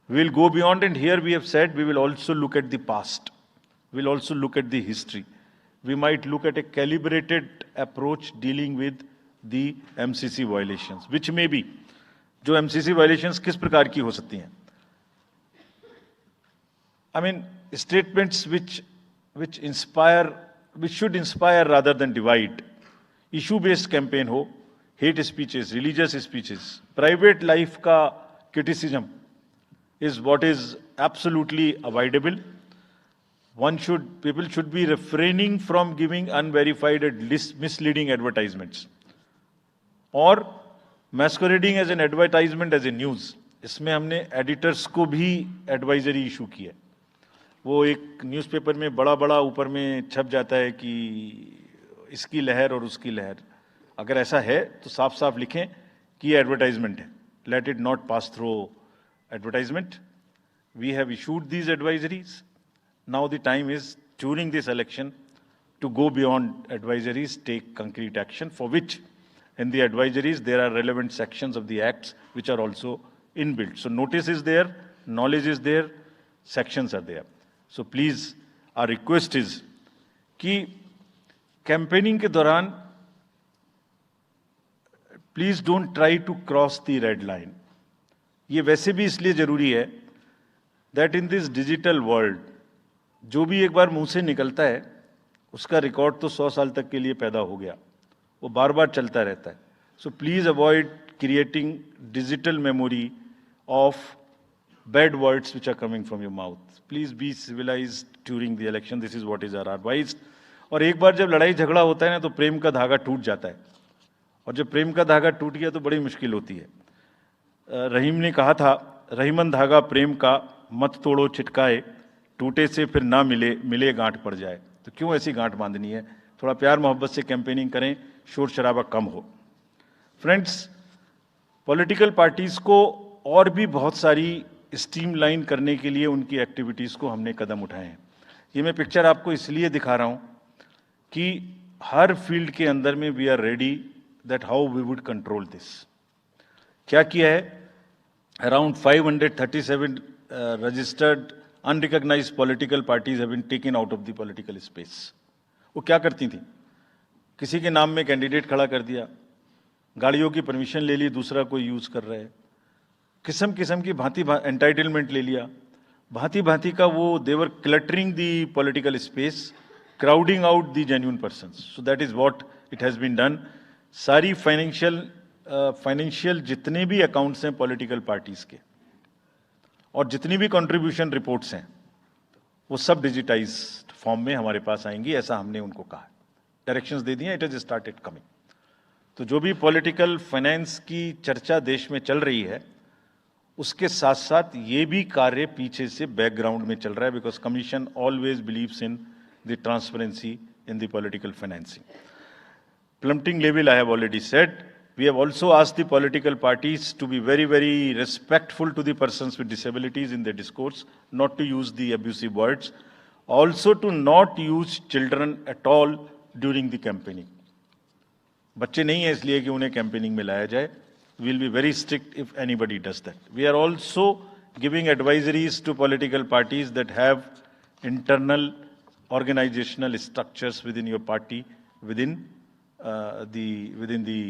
We will go beyond, and here we have said we will also look at the past. We will also look at the history. we might look at a calibrated approach dealing with the MCC violations, which may be, जो MCC violations किस प्रकार की हो सकती हैं? I mean, statements which should inspire rather than divide. Issue-based campaign हो, hate speeches, religious speeches, private life का criticism is what is absolutely avoidable. People should be refraining from giving unverified and misleading advertisements or masquerading as an advertisement as a news. इसमें हमने एडिटर्स को भी एडवाइजरी इशू की है. वो एक न्यूज़पेपर में बड़ा बड़ा ऊपर में छप जाता है कि इसकी लहर और उसकी लहर. अगर ऐसा है तो साफ साफ लिखें कि ये एडवर्टाइजमेंट है. Let it not pass through advertisement. We have issued these advisories. Now the time is, during this election, to go beyond advisories, take concrete action, for which in the advisories there are relevant sections of the acts which are also inbuilt. So notice is there, knowledge is there, sections are there. So please, our request is कि campaigning के दौरान please don't try to cross the red line. ये वैसे भी इसलिए जरूरी है that in this digital world, जो भी एक बार मुंह से निकलता है उसका रिकॉर्ड तो 100 साल तक के लिए पैदा हो गया, वो बार बार चलता रहता है. So please avoid creating digital memory of bad words which are coming from your mouth. Please be civilised during the election. This is what is our advice. और एक बार जब लड़ाई झगड़ा होता है ना तो प्रेम का धागा टूट जाता है, और जब प्रेम का धागा टूट गया तो बड़ी मुश्किल होती है. रहीम ने कहा था, रहीमन धागा प्रेम का मत तोड़ो छिटकाए, टूटे से फिर ना मिले, मिले गांठ पड़ जाए. तो क्यों ऐसी गांठ बांधनी है? थोड़ा प्यार मोहब्बत से कैंपेनिंग करें, शोर शराबा कम हो. फ्रेंड्स, पॉलिटिकल पार्टीज को और भी बहुत सारी स्ट्रीमलाइन करने के लिए उनकी एक्टिविटीज को हमने कदम उठाए हैं. ये मैं पिक्चर आपको इसलिए दिखा रहा हूं कि हर फील्ड के अंदर में we are ready that how we would control this. क्या किया है? Around 537 registered unrecognized political parties have been taken out of the political space. वो क्या करती थी? किसी के नाम में कैंडिडेट खड़ा कर दिया, गाड़ियों की परमिशन ले ली, दूसरा कोई यूज कर रहा है, किस्म किस्म की भांति एंटाइटलमेंट ले लिया, भांति भांति का वो they were cluttering the political space, crowding out the genuine persons. So that is what it has been done. सारी फाइनेंशियल जितने भी अकाउंट्स हैं पॉलिटिकल पार्टीज के और जितनी भी कंट्रीब्यूशन रिपोर्ट्स हैं वो सब डिजिटाइज्ड फॉर्म में हमारे पास आएंगी, ऐसा हमने उनको कहा. डायरेक्शंस दे दिए, इट इज स्टार्टेड कमिंग. तो जो भी पॉलिटिकल फाइनेंस की चर्चा देश में चल रही है उसके साथ साथ ये भी कार्य पीछे से बैकग्राउंड में चल रहा है, because commission always believes in the transparency in the political financing. Plumbing level I have already said. We have also asked the political parties to be very, very respectful to the persons with disabilities in their discourse, not to use the abusive words, also to not use children at all during the campaigning. बच्चे नहीं है इसलिए कि उन्हें कैंपेनिंग में लाया जाए. We will be very strict if anybody does that. We are also giving advisories to political parties that have internal organizational structures within your party, within the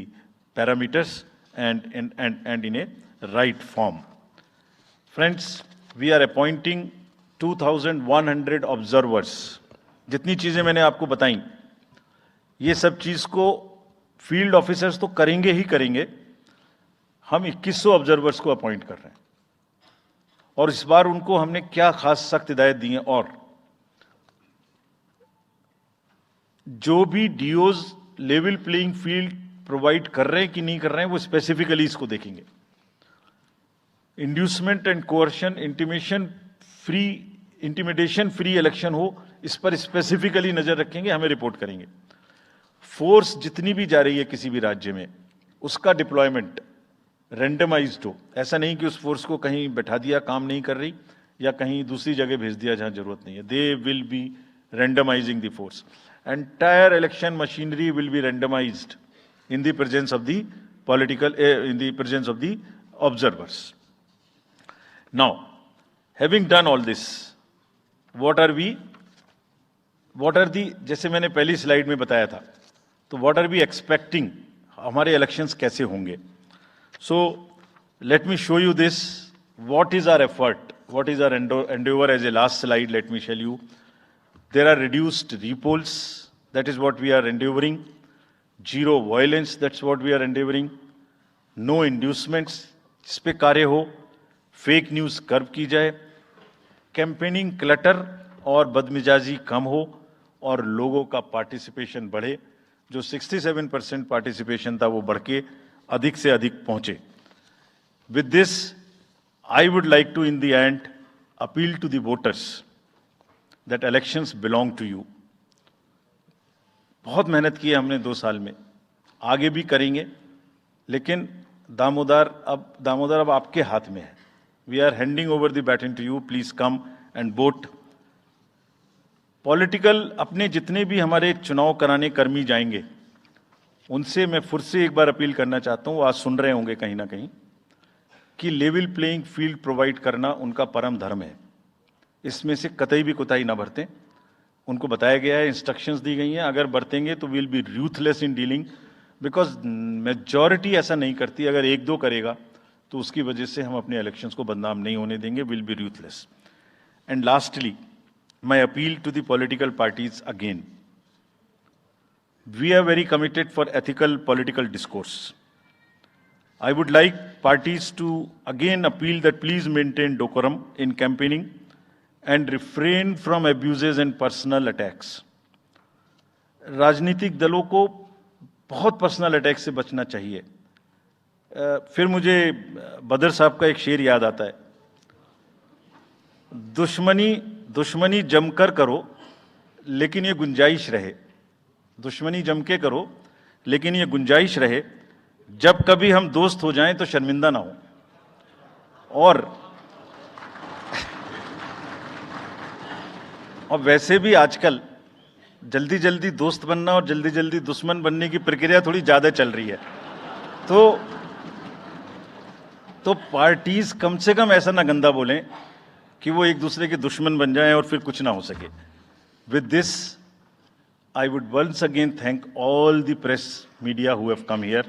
parameters and in a right form. Friends, we are appointing 2,100 observers. जितनी चीजें मैंने आपको बताई, ये सब चीज को फील्ड ऑफिसर्स तो करेंगे ही करेंगे. हम 2100 ऑब्जर्वर्स को अपॉइंट कर रहे हैं और इस बार उनको हमने क्या खास सख्त हिदायत दी है. और जो भी डीओज लेवल प्लेइंग फील्ड प्रोवाइड कर रहे हैं कि नहीं कर रहे हैं वो स्पेसिफिकली इसको देखेंगे. Inducement and coercion, intimidation free election हो, इस पर स्पेसिफिकली नजर रखेंगे, हमें रिपोर्ट करेंगे. फोर्स जितनी भी जा रही है किसी भी राज्य में उसका डिप्लॉयमेंट रैंडमाइज्ड हो. ऐसा नहीं कि उस फोर्स को कहीं बैठा दिया, काम नहीं कर रही, या कहीं दूसरी जगह भेज दिया जहां जरूरत नहीं है. They will be randomising the force. Entire election machinery will be randomised in the presence of the in the presence of the observers. Now, having done all this, what are we what are the, जैसे मैंने पहली स्लाइड में बताया था, तो व्हाट आर वी एक्सपेक्टिंग, हमारे इलेक्शंस कैसे होंगे. So let me show you this, what is our effort, what is our endeavor. As a last slide, let me tell you, there are reduced repolls, that is what we are endeavoring. Zero violence, that's what we are endeavoring. No inducements, जिस पे कार्य हो. फेक न्यूज कर्व की जाए. कैंपेनिंग क्लटर और बदमिजाजी कम हो और लोगों का पार्टिसिपेशन बढ़े. जो 67% पार्टिसिपेशन था वो बढ़ के अधिक से अधिक पहुंचे. With this I would like to in the end appeal to the voters that elections belong to you. बहुत मेहनत की है हमने 2 साल में, आगे भी करेंगे, लेकिन दामोदर अब आपके हाथ में है. We are handing over the baton to you. Please come and vote. Political अपने जितने भी हमारे चुनाव कराने कर्मी जाएंगे, उनसे मैं फिर से एक बार अपील करना चाहता हूं, आज सुन रहे होंगे कहीं ना कहीं, कि लेवल प्लेइंग फील्ड प्रोवाइड करना उनका परम धर्म है. इसमें से कतई भी कोताही ना बरतें. उनको बताया गया है, इंस्ट्रक्शंस दी गई हैं, अगर बरतेंगे तो will be ruthless in dealing, because majority ऐसा नहीं करती. अगर 1-2 करेगा तो उसकी वजह से हम अपने इलेक्शंस को बदनाम नहीं होने देंगे. Will be ruthless. And lastly, my appeal to the political parties again. We are very committed for ethical political discourse. I would like parties to again appeal that please maintain decorum in campaigning and refrain from abuses and personal attacks. राजनीतिक दलों को बहुत पर्सनल अटैक से बचना चाहिए. फिर मुझे बदर साहब का एक शेर याद आता है, दुश्मनी जमकर करो लेकिन ये गुंजाइश रहे. दुश्मनी जम के करो लेकिन ये गुंजाइश रहे, जब कभी हम दोस्त हो जाएं तो शर्मिंदा ना हो. और वैसे भी आजकल जल्दी जल्दी दोस्त बनना और जल्दी जल्दी दुश्मन बनने की प्रक्रिया थोड़ी ज्यादा चल रही है. तो पार्टीज कम से कम ऐसा ना गंदा बोलें कि वो एक दूसरे के दुश्मन बन जाएं और फिर कुछ ना हो सके. With this I would once again thank all the press media who have come here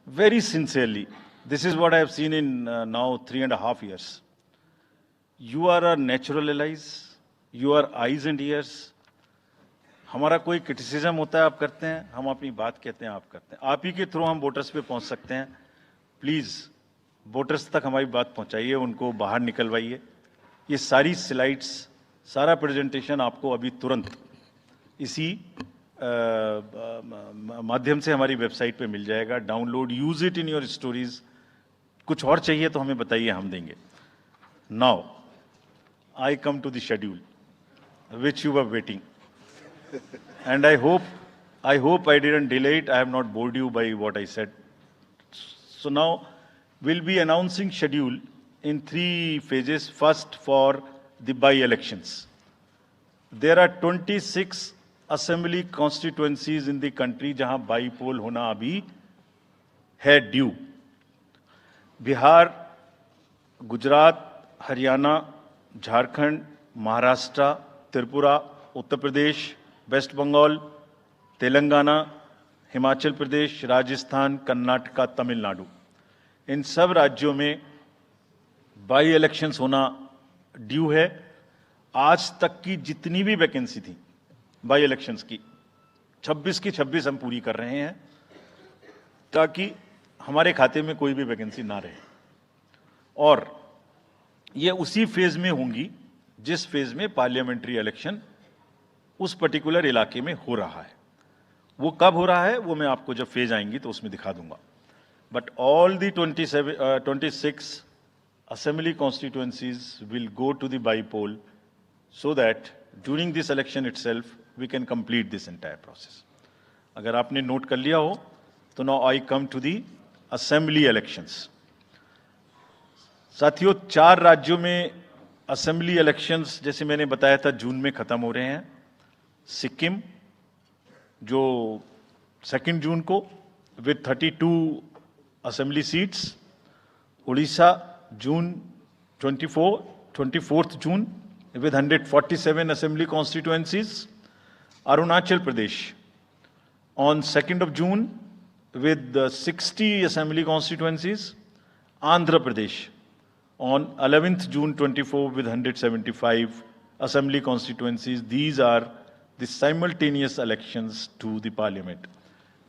very sincerely. This is what I have seen in now 3.5 years. You are our natural allies, you are eyes and ears. हमारा कोई क्रिटिसिज्म होता है आप करते हैं, हम अपनी बात कहते हैं आप करते हैं. आप ही के थ्रू हम वोटर्स पे पहुंच सकते हैं. प्लीज वोटर्स तक हमारी बात पहुंचाइए, उनको बाहर निकलवाइए. ये सारी स्लाइड्स, सारा प्रेजेंटेशन आपको अभी तुरंत इसी माध्यम से हमारी वेबसाइट पे मिल जाएगा. Download, use it in your stories. कुछ और चाहिए तो हमें बताइए, हम देंगे. Now I come to the schedule which you were waiting, and I hope I didn't delay it. I have not bored you by what I said. So now we'll be announcing schedule in 3 phases. First, for the by-elections. There are 26 assembly constituencies in the country जहां बाई-पोल होना अभी है ड्यू. बिहार, गुजरात, हरियाणा, झारखंड, महाराष्ट्र, त्रिपुरा, उत्तर प्रदेश, वेस्ट बंगाल, तेलंगाना, हिमाचल प्रदेश, राजस्थान, कर्नाटका, तमिलनाडु. इन सब राज्यों में बाई इलेक्शंस होना ड्यू है. आज तक की जितनी भी वैकेंसी थी बाई इलेक्शंस की, 26 की 26 हम पूरी कर रहे हैं, ताकि हमारे खाते में कोई भी वैकेंसी ना रहे. और ये उसी फेज में होंगी जिस फेज में पार्लियामेंट्री इलेक्शन उस पर्टिकुलर इलाके में हो रहा है. वो कब हो रहा है वो मैं आपको जब फेज आएंगी तो उसमें दिखा दूंगा. But all the 26 assembly constituencies will go to the by-poll so that during this election itself we can complete this entire process. अगर आपने नोट कर लिया हो तो now I come to the assembly elections. साथियों, 4 राज्यों में असेंबली इलेक्शंस जैसे मैंने बताया था जून में खत्म हो रहे हैं. सिक्किम जो 2 जून को with 32 assembly seats, Orissa June 24 June, with 147 assembly constituencies. Arunachal Pradesh on 2nd of June with 60 assembly constituencies. Andhra Pradesh on 11th June 24 with 175 assembly constituencies. These are the simultaneous elections to the parliament.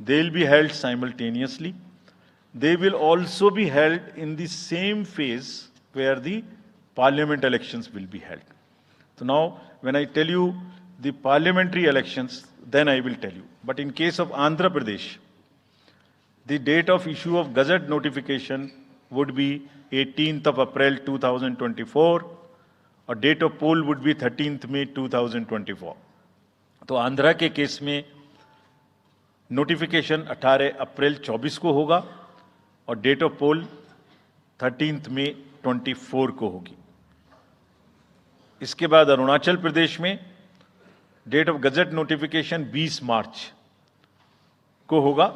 They will be held simultaneously. They will also be held in the same phase where the parliament elections will be held. So now, when I tell you the parliamentary elections, then I will tell you. But in case of Andhra Pradesh, the date of issue of Gazette notification would be 18th of April 2024, और date of poll would be 13th May 2024. तो आंध्रा के केस में नोटिफिकेशन 18 अप्रैल 24 को होगा और date of pole 13th May 24 को होगी. इसके बाद अरुणाचल प्रदेश में डेट ऑफ गजट नोटिफिकेशन 20 मार्च को होगा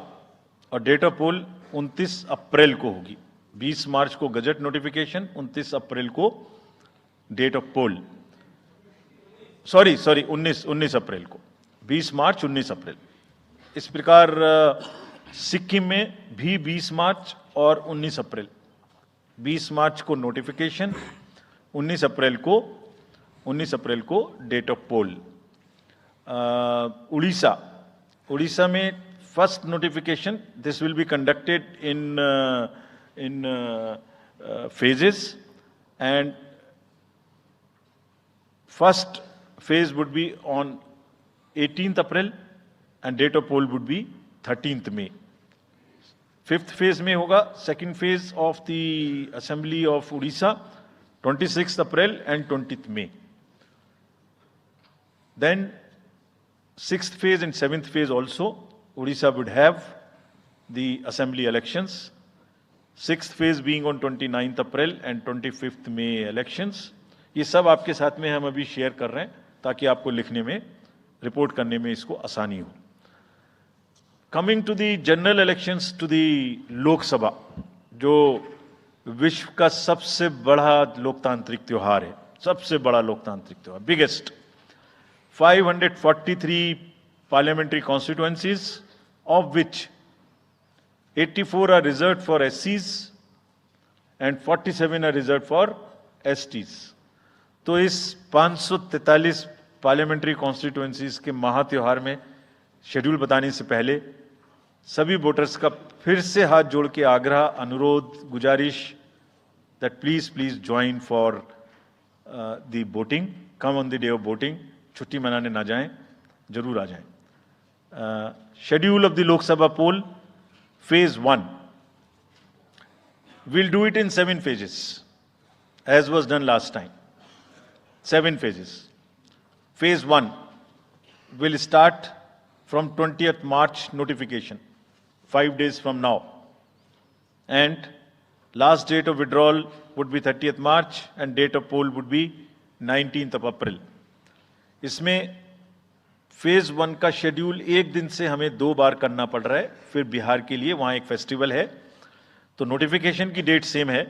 और डेट ऑफ पोल 29 अप्रैल को होगी. 20 मार्च को गजट नोटिफिकेशन, 29 अप्रैल को डेट ऑफ पोल. सॉरी 19 अप्रैल को. 20 मार्च 19 अप्रैल. इस प्रकार सिक्किम में भी 20 मार्च और 19 अप्रैल. 20 मार्च को नोटिफिकेशन, 19 अप्रैल को डेट ऑफ पोल. उड़ीसा में first notification, this will be conducted in phases, and first phase would be on 18th April and date of poll would be 13th May. Fifth phase में होगा second phase of the Assembly of Odisha 26th April and 20th May. Then sixth phase and seventh phase also Odisha would have the assembly elections. Sixth phase being on 29th April and 25th May elections. ये सब आपके साथ में हम अभी शेयर कर रहे हैं ताकि आपको लिखने में, रिपोर्ट करने में इसको आसानी हो. Coming to the general elections to the Lok Sabha, जो विश्व का सबसे बड़ा लोकतांत्रिक त्योहार है, सबसे बड़ा लोकतांत्रिक त्योहार, biggest. 543 parliamentary constituencies, of which 84 are reserved for SCs and 47 are reserved for STs. तो इस 543 पार्लियामेंट्री कॉन्स्टिट्यूएंसीज के महात्योहार में शेड्यूल बताने से पहले सभी वोटर्स का फिर से हाथ जोड़ के आग्रह, अनुरोध, गुजारिश that please join for the voting. Come on the day of voting. छुट्टी मनाने ना जाएं, जरूर आ जाएं. Schedule of the Lok Sabha poll Phase 1. We'll do it in 7 phases, as was done last time. 7 phases. Phase 1 will start from 20th March notification, 5 days from now. And last date of withdrawal would be 30th March and date of poll would be 19th of April. इसमें फेज 1 का शेड्यूल एक दिन से हमें 2 बार करना पड़ रहा है. फिर बिहार के लिए वहां एक फेस्टिवल है, तो नोटिफिकेशन की डेट सेम है,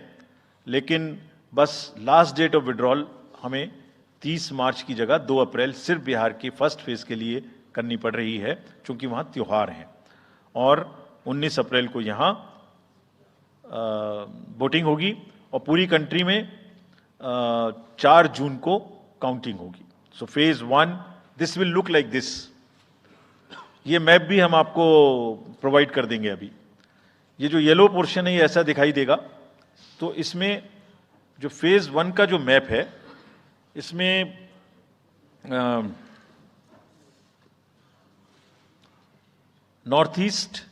लेकिन बस लास्ट डेट ऑफ विड्रॉल हमें 30 मार्च की जगह 2 अप्रैल सिर्फ बिहार के फर्स्ट फेज के लिए करनी पड़ रही है, क्योंकि वहां त्योहार है. और 19 अप्रैल को यहां वोटिंग होगी और पूरी कंट्री में 4 जून को काउंटिंग होगी. So phase 1 this will look like this. ये मैप भी हम आपको प्रोवाइड कर देंगे. अभी ये जो येलो पोर्शन है ये ऐसा दिखाई देगा. तो इसमें जो फेज 1 का जो मैप है, इसमें नॉर्थ ईस्ट,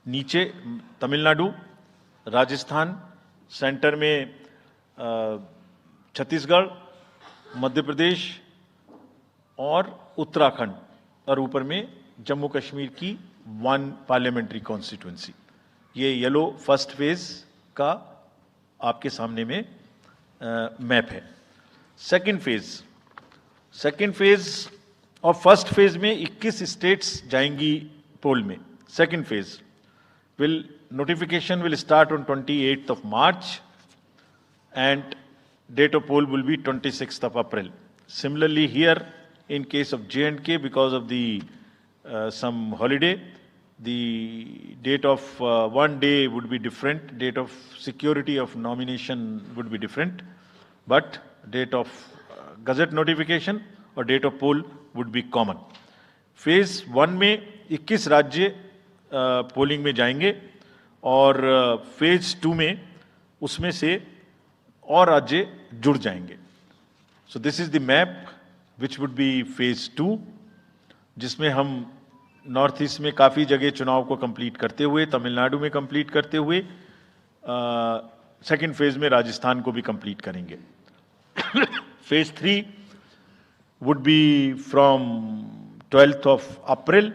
नीचे तमिलनाडु, राजस्थान, सेंटर में छत्तीसगढ़, मध्य प्रदेश और उत्तराखंड, और ऊपर में जम्मू कश्मीर की 1 पार्लियामेंट्री कॉन्स्टिट्यूएंसी. ये येलो फर्स्ट फेज का आपके सामने में मैप है. सेकंड फेज और फर्स्ट फेज में 21 स्टेट्स जाएंगी पोल में. Second phase notification will start on 28th of March and date of poll will be 26th of April. Similarly, here in case of J&K, because of the some holiday, the date of one day would be different, date of security of nomination would be different, but date of gazette notification और date of poll would be common. Phase 1 में 21 राज्य पोलिंग में जाएंगे और फेज 2 में उसमें से और राज्य जुड़ जाएंगे. सो this is the map which would be phase 2, जिसमें हम नॉर्थ ईस्ट में काफ़ी जगह चुनाव को कंप्लीट करते हुए, तमिलनाडु में कंप्लीट करते हुए, सेकेंड फेज में राजस्थान को भी कंप्लीट करेंगे. Phase 3 would be from 12th of April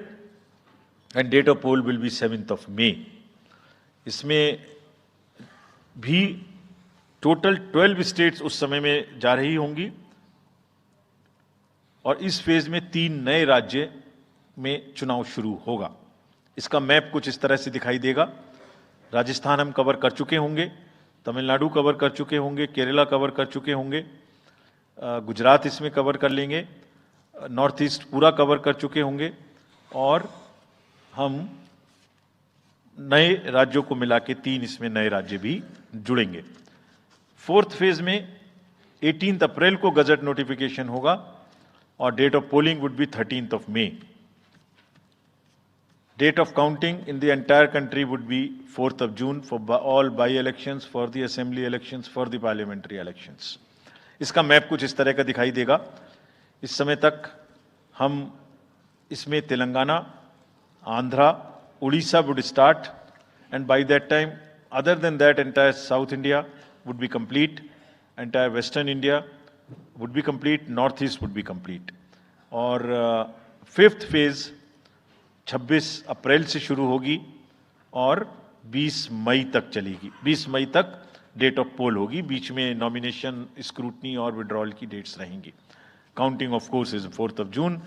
and date of poll will be 7th of May. इसमें भी टोटल 12 स्टेट्स उस समय में जा रही होंगी और इस फेज में 3 नए राज्य में चुनाव शुरू होगा. इसका मैप कुछ इस तरह से दिखाई देगा. राजस्थान हम कवर कर चुके होंगे, तमिलनाडु कवर कर चुके होंगे, केरला कवर कर चुके होंगे, गुजरात इसमें कवर कर लेंगे, नॉर्थ ईस्ट पूरा कवर कर चुके होंगे और हम नए राज्यों को मिला के 3 इसमें नए राज्य भी जुड़ेंगे. फोर्थ फेज में 18 अप्रैल को गजट नोटिफिकेशन होगा और date of polling would be 13th of May. Date of counting in the entire country would be 4th of June for all by-elections, for the assembly elections, for the parliamentary elections. इसका मैप कुछ इस तरह का दिखाई देगा. इस समय तक हम इसमें Telangana, Andhra, Orissa would start and by that time other than that entire south India would be complete, entire western India would be complete, north east would be complete. और फिफ्थ फेज 26 अप्रैल से शुरू होगी और 20 मई तक चलेगी. 20 मई तक डेट ऑफ पोल होगी. बीच में नॉमिनेशन, स्क्रूटनी और विड्रॉल की डेट्स रहेंगी. Counting of course is 4th of June.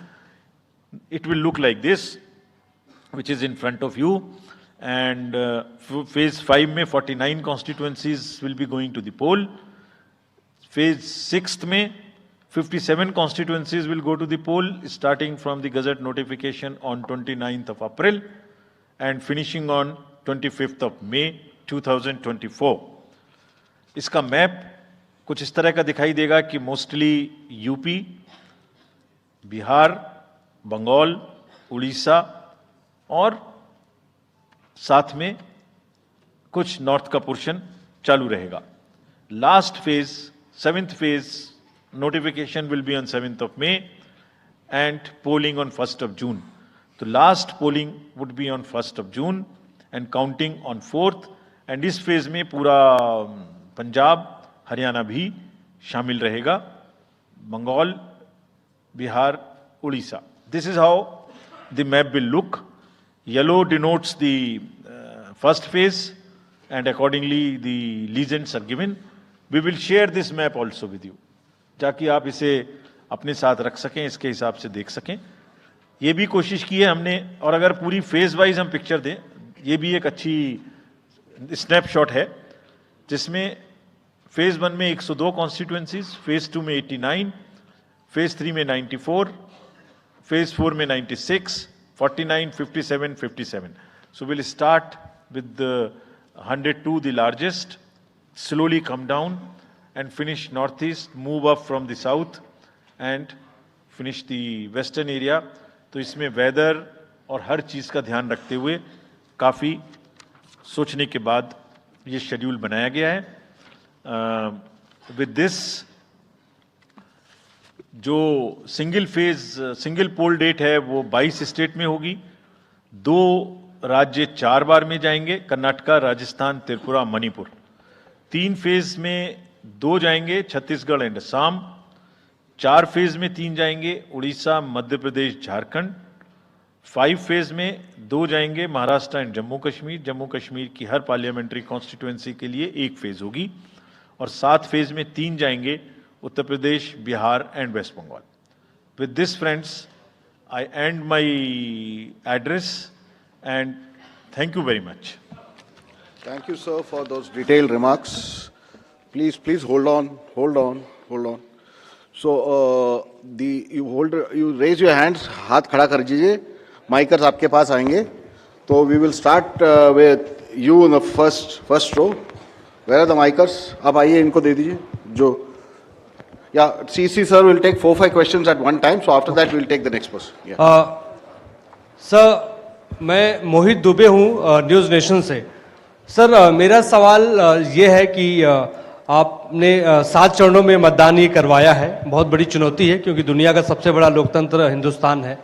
It will look like this, which is in front of you. And phase 5 में 49 constituencies will be going to the poll. Phase 6 में 57 constituencies will go to the poll, starting from the Gazette notification on 29th of April and finishing on 25th of May 2024. इसका मैप कुछ इस तरह का दिखाई देगा कि मोस्टली यूपी, बिहार, बंगाल, उड़ीसा और साथ में कुछ नॉर्थ का पोर्शन चालू रहेगा. Last phase, 7th phase notification will be on 7th of May and polling on 1st of June. तो last polling would be on 1st of June and counting on 4th. and इस फेज में पूरा पंजाब, हरियाणा भी शामिल रहेगा, Bengal, Bihar, Orissa. This is how the map will look. Yellow denotes the first phase and accordingly the legends are given. We will share this map also with you, ताकि आप इसे अपने साथ रख सकें, इसके हिसाब से देख सकें. ये भी कोशिश की है हमने, और अगर पूरी फेज वाइज हम पिक्चर दें, ये भी एक अच्छी स्नैपशॉट है, जिसमें फेज 1 में 102 कॉन्स्टिट्यूएंसीज, फेज 2 में 89, फेज 3 में 94, फेज 4 में 96, 49, 57, 57. So we'll start with the 102, the largest, slowly come down and finish northeast, move up from the south and finish the western area. तो इसमें वेदर और हर चीज़ का ध्यान रखते हुए काफ़ी सोचने के बाद ये शेड्यूल बनाया गया है. विद दिस, जो single phase, single poll date है वो 22 स्टेट में होगी. 2 राज्य 4 बार में जाएंगे, कर्नाटका, राजस्थान, त्रिपुरा, मणिपुर. 3 फेज में 2 जाएंगे, छत्तीसगढ़ एंड असम. 4 फेज में 3 जाएंगे, उड़ीसा, मध्य प्रदेश, झारखंड. 5 फेज में 2 जाएंगे, महाराष्ट्र एंड जम्मू कश्मीर. जम्मू कश्मीर की हर पार्लियामेंट्री कॉन्स्टिट्यूएंसी के लिए 1 फेज होगी. और 7 फेज में 3 जाएंगे, Uttar Pradesh, Bihar and West Bengal. With this friends, I end my address and thank you very much. Thank you, sir, for those detailed remarks. Please hold on. So you raise your hands, हाथ खड़ा कर दीजिए. Micers आपके पास आएंगे. तो we will start with you in the first row. Where are the micers? आप आइए, इनको दे दीजिए. जो CC sir will take 4-5 questions at one time. So after that we'll take the next person. Yeah. Sir, मैं मोहित दुबे हूँ न्यूज़ नेशन से. सर, मेरा सवाल ये है कि आपने 7 चरणों में मतदान ये करवाया है. बहुत बड़ी चुनौती है क्योंकि दुनिया का सबसे बड़ा लोकतंत्र हिंदुस्तान है.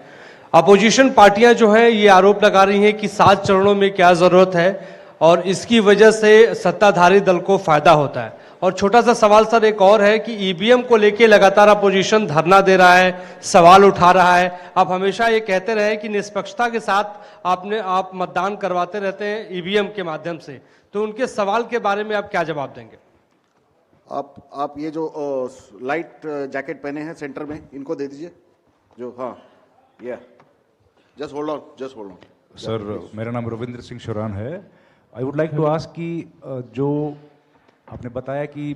अपोजिशन पार्टियां जो हैं ये आरोप लगा रही हैं कि 7 चरणों में क्या ज़रूरत है और इसकी वजह से सत्ताधारी दल को फायदा होता है. और छोटा सा सवाल सर एक और है कि ईवीएम को लेके लगातार अपोजिशन धरना दे रहा है, सवाल उठा रहा है. आप हमेशा ये कहते रहे कि निष्पक्षता के साथ आप मतदान करवाते रहते हैं ईवीएम के माध्यम से, तो उनके सवाल के बारे में आप क्या जवाब देंगे? आप ये जो लाइट जैकेट पहने हैं सेंटर में, इनको दे दीजिए. जो जस्ट होल्ड ऑन. सर, मेरा नाम रविंद्र सिंह शोरान है. I would like to ask कि जो आपने बताया कि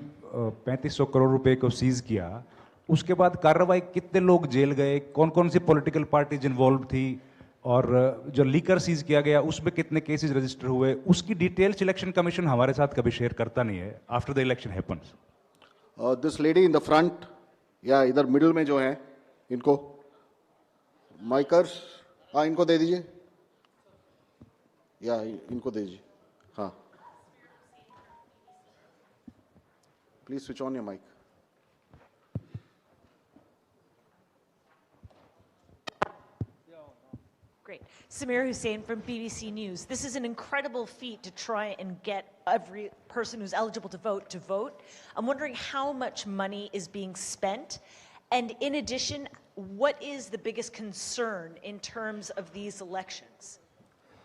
3500 करोड़ रुपए को सीज किया, उसके बाद कार्रवाई कितने लोग जेल गए, कौन कौन सी पॉलिटिकल पार्टीज इन्वॉल्व थी, और जो लीकर सीज किया गया उसमें कितने केसेस रजिस्टर हुए, उसकी डिटेल्स इलेक्शन कमीशन हमारे साथ कभी शेयर करता नहीं है after the election happens. This lady in the front या इधर मिडिल में जो है, इनको माइकर्स इनको दे दीजिए. इनको दे दीजिए. हाँ, please switch on your mic. Great. Samir Hussain from BBC News. This is an incredible feat to try and get every person who's eligible to vote. I'm wondering how much money is being spent, and in addition, what is the biggest concern in terms of these elections?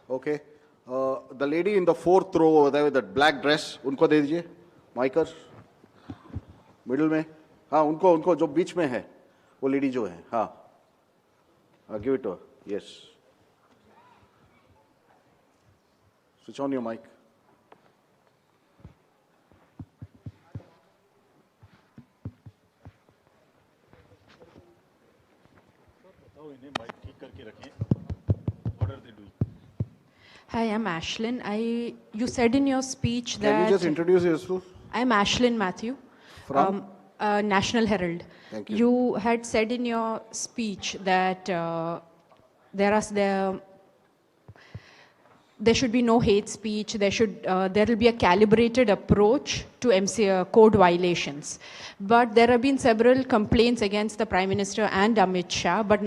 Okay. The lady in the 4th row over there with that black dress, उनको दे दीजिए. माइकर्स मिडिल में. हाँ, उनको जो बीच में है वो लेडी जो है. हाँ, give it to her. Yes, switch on your mic. इन्हें माइक ठीक करके रखें. What are they doing? Hi, I'm Ashlyn. You said in your speech that... Can you just introduce yourself? I'm Ashlyn Matthew. From? National Herald. Thank you. You had said in your speech that there should be no hate speech. There will be a calibrated approach to code violations. But there have been several complaints against the Prime Minister and Amit Shah, but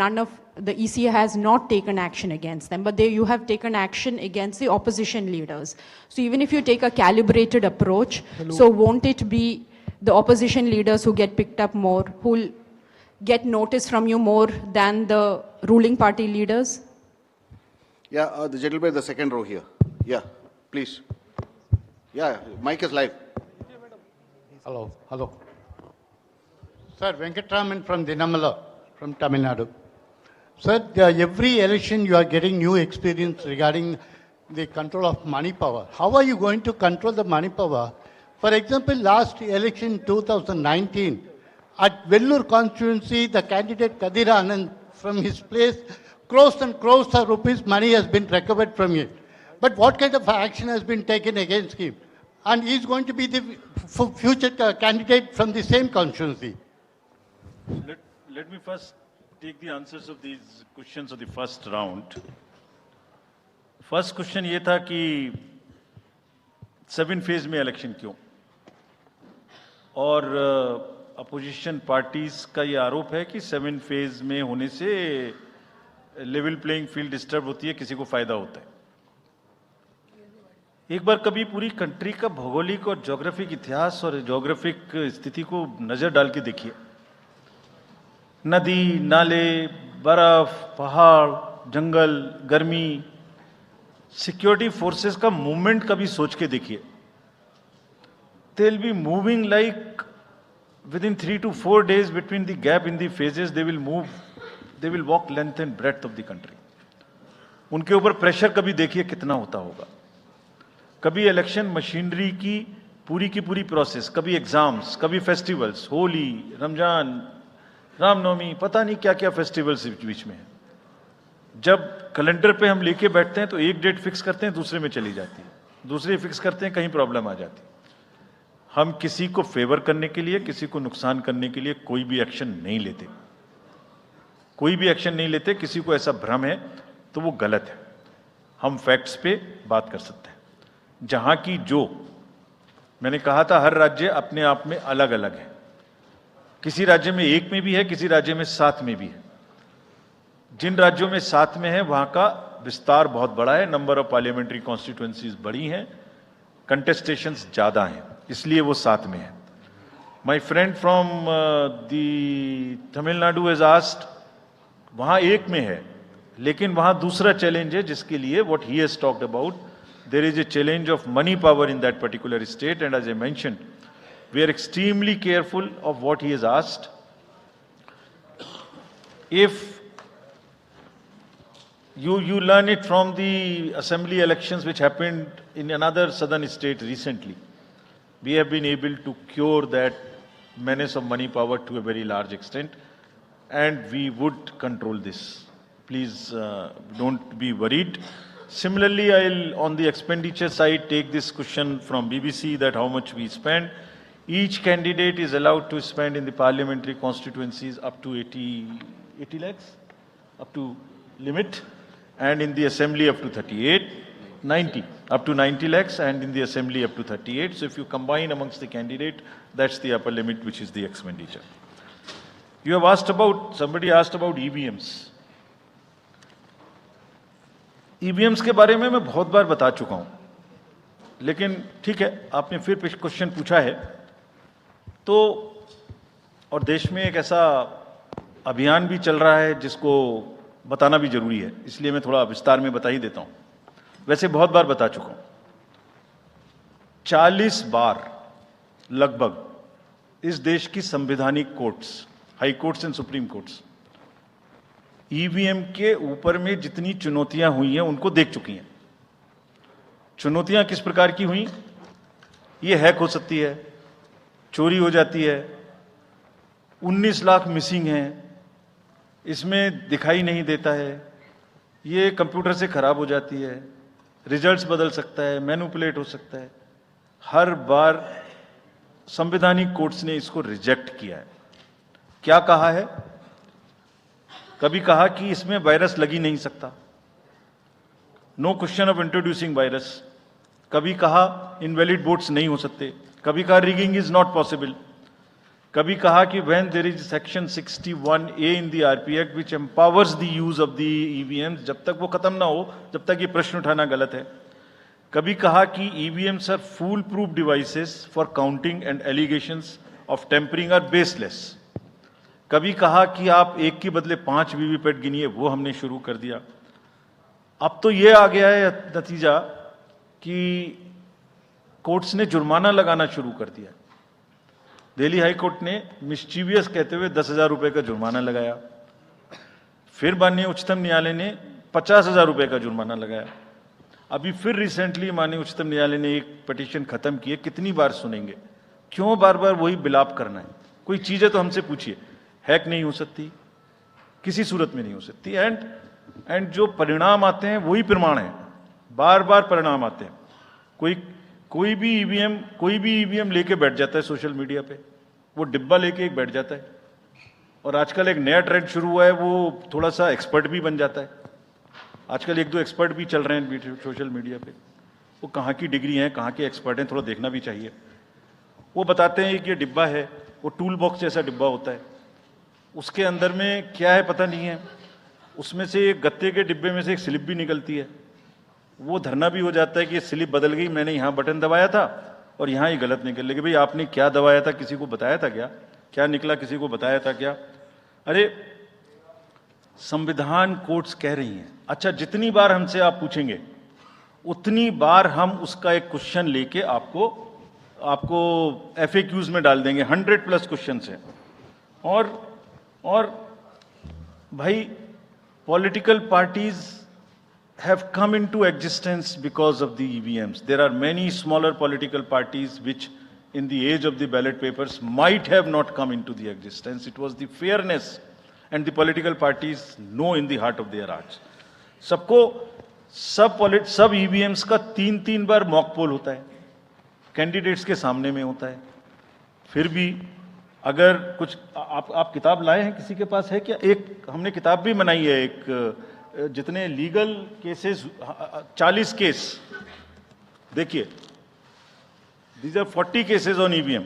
the EC has not taken action against them. But you have taken action against the opposition leaders. So even if you take a calibrated approach, so won't it be the opposition leaders who get picked up more, who will get notice from you more than the ruling party leaders? Yeah, the gentleman in the second row here. Yeah, please. Yeah, mic is live. Hello. Sir, Venkatraman from Dinamala, from Tamil Nadu. Sir, every election you are getting new experience regarding the control of money power. How are you going to control the money power? For example, last election 2019, at Vellore constituency, the candidate Kadir Anand from his place, crores and crores of rupees money has been recovered from it. But what kind of action has been taken against him? And he's going to be the future candidate from the same constituency. Let me first take the answers of these questions of the first round. First question ये था कि 7 फेज में इलेक्शन क्यों, और अपोजिशन पार्टीज का ये आरोप है कि 7 फेज में होने से लेवल प्लेइंग फील्ड डिस्टर्ब होती है, किसी को फायदा होता है. एक बार कभी पूरी कंट्री का भौगोलिक और ज्योग्राफिक इतिहास और ज्योग्राफिक स्थिति को नजर डाल के देखिए. नदी, नाले, बर्फ, पहाड़, जंगल, गर्मी, सिक्योरिटी फोर्सेस का मूवमेंट कभी सोच के देखिए. दे will be moving like within 3 to 4 days between the gap in the phases. They will move, they will walk length and breadth of the country. उनके ऊपर प्रेशर कभी देखिए कितना होता होगा. कभी इलेक्शन मशीनरी की पूरी की पूरी प्रोसेस, कभी एग्जाम्स, कभी फेस्टिवल्स, होली, रमजान, रामनवमी, पता नहीं क्या क्या फेस्टिवल्स बीच में है। जब कैलेंडर पे हम लेके बैठते हैं तो एक डेट फिक्स करते हैं, दूसरे में चली जाती है, दूसरे फिक्स करते हैं, कहीं प्रॉब्लम आ जाती है। हम किसी को फेवर करने के लिए, किसी को नुकसान करने के लिए कोई भी एक्शन नहीं लेते, कोई भी एक्शन नहीं लेते। किसी को ऐसा भ्रम है तो वो गलत है। हम फैक्ट्स पे बात कर सकते हैं। जहां की जो मैंने कहा था, हर राज्य अपने आप में अलग अलग है। किसी राज्य में 1 में भी है, किसी राज्य में 7 में भी है। जिन राज्यों में 7 में है वहां का विस्तार बहुत बड़ा है, नंबर ऑफ पार्लियामेंट्री कॉन्स्टिट्यूएंसीज बड़ी हैं, कंटेस्टेशंस ज्यादा हैं, इसलिए वो 7 में है। My friend from the Tamil Nadu has asked, वहां 1 में है, लेकिन वहां दूसरा चैलेंज है जिसके लिए what he has talked about, there is a challenge of money power in that particular state, and as I mentioned we are extremely careful of what he has asked. If you learn it from the assembly elections which happened in another southern state recently. We have been able to cure that menace of money power to a very large extent, and we would control this. Please don't be worried. Similarly, I'll on the expenditure side take this question from BBC that how much we spend. Each candidate is allowed to spend in the parliamentary constituencies up to 80 lakhs, up to limit, and in the assembly up to 90 up to 90 lakhs, and in the assembly up to 38. So if you combine amongst the candidate, that's the upper limit, which is the expenditure. You have asked about, somebody asked about EVMs. EVMs के बारे में मैं बहुत बार बता चुका हूं, लेकिन ठीक है, आपने फिर क्वेश्चन पूछा है तो, और देश में एक ऐसा अभियान भी चल रहा है जिसको बताना भी जरूरी है, इसलिए मैं थोड़ा विस्तार में बता ही देता हूं। वैसे बहुत बार बता चुका हूं, 40 बार लगभग इस देश की संवैधानिक courts, high courts and supreme courts EVM के ऊपर में जितनी चुनौतियां हुई हैं उनको देख चुकी हैं। चुनौतियां किस प्रकार की हुई? ये हैक हो सकती है, चोरी हो जाती है, 19 लाख मिसिंग हैं, इसमें दिखाई नहीं देता है, ये कंप्यूटर से खराब हो जाती है, रिजल्ट्स बदल सकता है, मैनिपुलेट हो सकता है। हर बार संवैधानिक कोर्ट्स ने इसको रिजेक्ट किया है। क्या कहा है? कभी कहा कि इसमें वायरस लग ही नहीं सकता, no question of introducing virus. कभी कहा इनवैलिड वोट्स नहीं हो सकते, कभी कहा रिगिंग इज नॉट पॉसिबल, कभी कहा कि when there is section 61A in the RP Act which empowers the use of the EVMs, जब तक वो खत्म ना हो, जब तक ये प्रश्न उठाना गलत है। कभी कहा कि EVMs are fool proof devices for counting and allegations of tampering are baseless। कभी कहा कि आप 1 के बदले 5 वीवीपैट गिनिए, वो हमने शुरू कर दिया। अब तो ये आ गया है नतीजा कि कोर्ट्स ने जुर्माना लगाना शुरू कर दिया। दिल्ली हाई कोर्ट ने मिस्चीवियस कहते हुए 10,000 रुपए का जुर्माना लगाया, फिर माननीय उच्चतम न्यायालय ने 50,000 रुपए का जुर्माना लगाया। अभी फिर रिसेंटली माननीय उच्चतम न्यायालय ने एक पिटीशन खत्म की है। कितनी बार सुनेंगे? क्यों बार बार वही बिलाप करना है? कोई चीजें तो हमसे पूछिए। हैक नहीं हो सकती, किसी सूरत में नहीं हो सकती, एंड जो परिणाम आते हैं वही प्रमाण है, बार बार परिणाम आते हैं। कोई भी ईवीएम लेके बैठ जाता है सोशल मीडिया पे, वो डिब्बा लेके एक बैठ जाता है, और आजकल एक नया ट्रेंड शुरू हुआ है, वो थोड़ा सा एक्सपर्ट भी बन जाता है। आजकल 1-2 एक्सपर्ट भी चल रहे हैं सोशल मीडिया पे, वो कहाँ की डिग्री हैं, कहाँ के एक्सपर्ट हैं, थोड़ा देखना भी चाहिए। वो बताते हैं कि ये डिब्बा है, वो टूल बॉक्स जैसा डिब्बा होता है, उसके अंदर में क्या है पता नहीं है, उसमें से एक गत्ते के डिब्बे में से एक स्लिप भी निकलती है। वो धरना भी हो जाता है कि ये स्लिप बदल गई, मैंने यहाँ बटन दबाया था और यहाँ ही गलत निकल लगी। भाई आपने क्या दबाया था, किसी को बताया था क्या? क्या निकला, किसी को बताया था क्या? अरे संविधान कोर्ट्स कह रही हैं। अच्छा, जितनी बार हमसे आप पूछेंगे उतनी बार हम उसका एक क्वेश्चन लेके आपको FAQs में डाल देंगे। 100+ क्वेश्चन है। और भाई political parties have come into existence because of the EVMs. There are many smaller political parties which in the age of the ballot papers might have not come into the existence. It was the fairness and the political parties know in the heart of their hearts. सब EVMs का 3-3 बार मॉक पोल होता है, कैंडिडेट्स के सामने में होता है. फिर भी अगर कुछ आप किताब लाए हैं, किसी के पास है क्या? एक हमने किताब भी बनाई है, एक जितने लीगल केसेस 40 केस, देखिए these are 40 cases on EVM.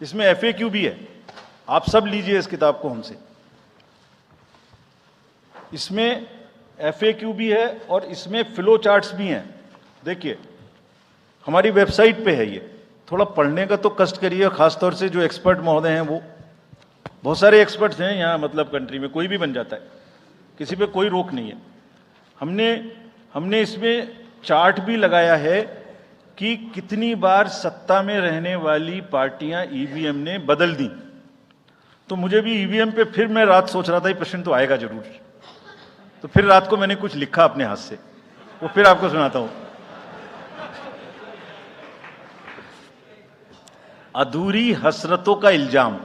इसमें FAQ भी है, आप सब लीजिए इस किताब को हमसे. इसमें FAQ भी है और इसमें फ्लो चार्ट्स भी हैं. देखिए हमारी वेबसाइट पे है ये, थोड़ा पढ़ने का तो कष्ट करिए, खासतौर से जो एक्सपर्ट महोदय हैं. वो बहुत सारे एक्सपर्ट्स हैं यहाँ, मतलब कंट्री में कोई भी बन जाता है, किसी पे कोई रोक नहीं है. हमने इसमें चार्ट भी लगाया है कि कितनी बार सत्ता में रहने वाली पार्टियां ईवीएम ने बदल दी. तो मुझे भी ईवीएम पे फिर मैं रात सोच रहा था ये प्रश्न तो आएगा जरूर, तो फिर रात को मैंने कुछ लिखा अपने हाथ से, वो फिर आपको सुनाता हूं. अधूरी हसरतों का इल्जाम,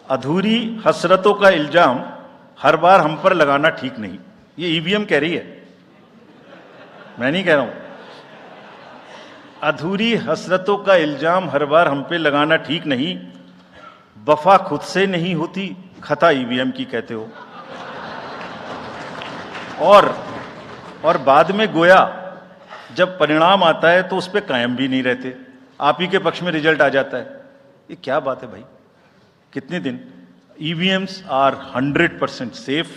अधूरी हसरतों का इल्जाम हर बार हम पर लगाना ठीक नहीं. ये ईवीएम कह रही है, मैं नहीं कह रहा हूं. अधूरी हसरतों का इल्जाम हर बार हम पे लगाना ठीक नहीं. वफा खुद से नहीं होती, खता ईवीएम की कहते हो. और बाद में गोया जब परिणाम आता है तो उस पर कायम भी नहीं रहते, आप ही के पक्ष में रिजल्ट आ जाता है. ये क्या बात है भाई? कितने दिन? EVMs are 100% safe,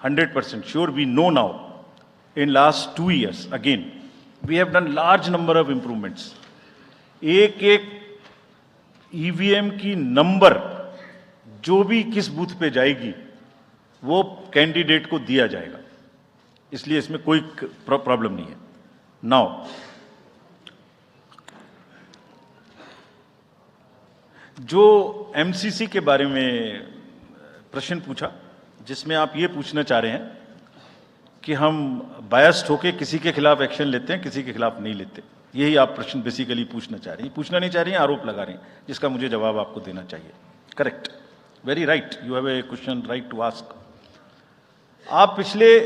100% sure. We know now. In last 2 years, again, we have done large number of improvements. एक EVM की नंबर जो भी किस बूथ पे जाएगी वो कैंडिडेट को दिया जाएगा, इसलिए इसमें कोई प्रॉब्लम नहीं है. नाउ जो MCC के बारे में प्रश्न पूछा, जिसमें आप ये पूछना चाह रहे हैं कि हम बायस्ड होके किसी के खिलाफ एक्शन लेते हैं, किसी के खिलाफ नहीं लेते, यही आप प्रश्न बेसिकली पूछना चाह रहे हैं. पूछना नहीं चाह रही हैं, आरोप लगा रहे हैं, जिसका मुझे जवाब आपको देना चाहिए. Correct, very right, you have a question right to ask. आप पिछले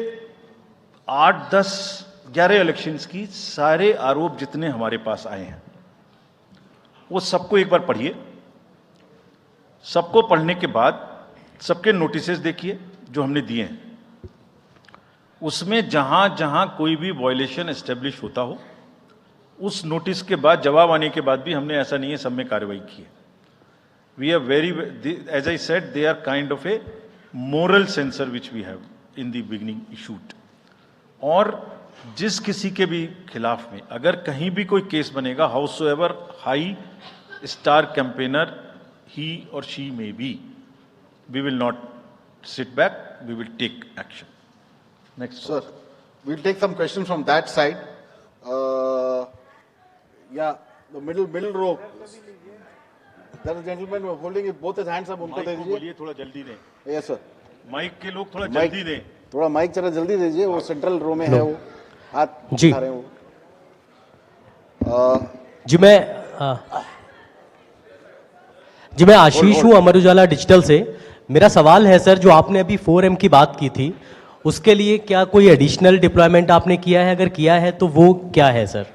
8, 10, 11 इलेक्शंस की सारे आरोप जितने हमारे पास आए हैं वो सबको एक बार पढ़िए. सबको पढ़ने के बाद सबके नोटिसेस देखिए जो हमने दिए हैं. उसमें जहां जहां कोई भी वायलेशन एस्टेब्लिश होता हो, उस नोटिस के बाद, जवाब आने के बाद भी हमने, ऐसा नहीं है सब में कार्रवाई की है. We are very, as I said, they are kind of a moral censor which we have in the beginning issued. और जिस किसी के भी खिलाफ में अगर कहीं भी कोई केस बनेगा, however high star campaigner he or she may be, we will not sit back, we will take action. Next. Sir, we'll take some questions from that side. Yeah, the middle row. There is a gentleman holding both his hands up, उनको दे दीजिए. बोलिए थोड़ा जल्दी दें. Yes sir. माइक के लोग थोड़ा जल्दी दें. थोड़ा माइक जरा जल्दी दीजिए, वो सेंट्रल रो में है, वो हाथ जी. उठा रहे हैं वो. जी मैं आशीष हूँ, अमर उजाला डिजिटल से. मेरा सवाल है सर, जो आपने अभी 4M की बात की थी, उसके लिए क्या कोई एडिशनल डिप्लॉयमेंट आपने किया है? अगर किया है तो वो क्या है sir?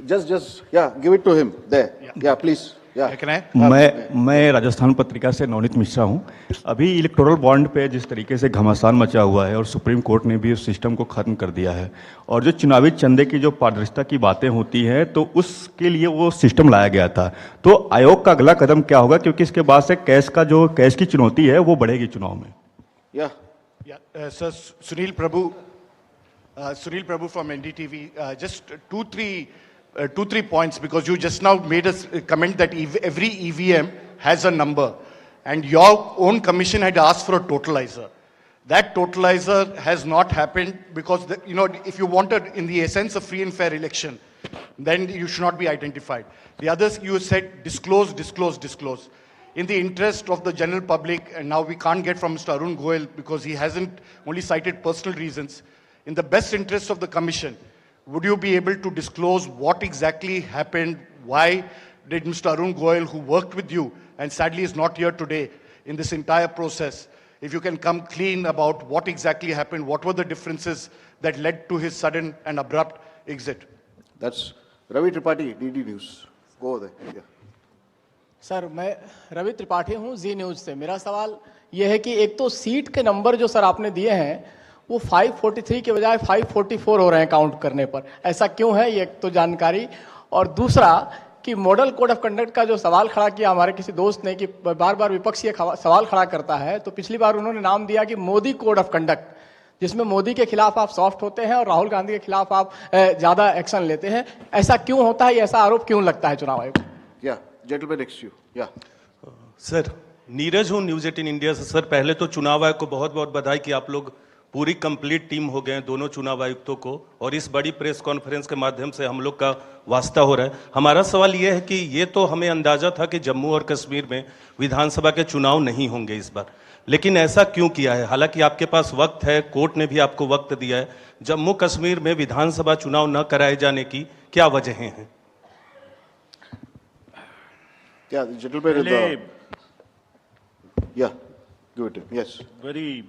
Just yeah, give it to him there. Yeah, please. मैं राजस्थान पत्रिका से नवनीत मिश्रा हूँ. अभी इलेक्टोरल बॉन्ड पे जिस तरीके से घमासान मचा हुआ है और सुप्रीम कोर्ट ने भी उस सिस्टम को खत्म कर दिया है, और जो चुनावी चंदे की जो पारदर्शिता की बातें होती हैं, तो उसके लिए वो सिस्टम लाया गया था. तो आयोग का अगला कदम क्या होगा, क्योंकि इसके बाद से कैश की चुनौती है वो बढ़ेगी चुनाव में. Sir, Sunil Prabhu from NDTV. Just two, three points, because you just now made a comment that every EVM has a number, and your own commission had asked for a totalizer. That totalizer has not happened because, if you wanted in the essence of free and fair election, then you should not be identified. The others, you said disclose. in the interest of the general public, and now we can't get from Mr. Arun Goel because he hasn't only cited personal reasons, in the best interest of the Commission, would you be able to disclose what exactly happened? Why did Mr. Arun Goel, who worked with you and sadly is not here today in this entire process, if you can come clean about what exactly happened, what were the differences that led to his sudden and abrupt exit? That's Ravi Tripathi, DD News. Go there. Yeah. Sir मैं रवि त्रिपाठी हूं जी न्यूज़ से। मेरा सवाल यह है कि एक तो सीट के नंबर जो सर आपने दिए हैं वो 543 के बजाय 544 हो रहे हैं काउंट करने पर, ऐसा क्यों है, ये एक तो जानकारी। और दूसरा कि मॉडल कोड ऑफ कंडक्ट का जो सवाल खड़ा किया हमारे किसी दोस्त ने कि बार बार विपक्ष ये सवाल खड़ा करता है, तो पिछली बार उन्होंने नाम दिया कि मोदी कोड ऑफ कंडक्ट, जिसमें मोदी के खिलाफ आप सॉफ्ट होते हैं और राहुल गांधी के खिलाफ आप ज्यादा एक्शन लेते हैं। ऐसा क्यों होता है, ऐसा आरोप क्यों लगता है चुनाव आयोग? Yeah, gentleman next to you. Yeah. Sir Neeraj हूँ न्यूज 18 इंडिया से। सर पहले तो चुनाव आयोग को बहुत बहुत बधाई कि आप लोग पूरी कंप्लीट टीम हो गए हैं दोनों चुनाव आयुक्तों को, और इस बड़ी प्रेस कॉन्फ्रेंस के माध्यम से हम लोग का वास्ता हो रहा है। हमारा सवाल ये है कि ये तो हमें अंदाजा था कि जम्मू और कश्मीर में विधानसभा के चुनाव नहीं होंगे इस बार, लेकिन ऐसा क्यों किया है? हालांकि आपके पास वक्त है, कोर्ट ने भी आपको वक्त दिया है, जम्मू कश्मीर में विधानसभा चुनाव न कराए जाने की क्या वजहें हैं? Yeah, the gentleman in the... Yeah, give it to him. Yes. Very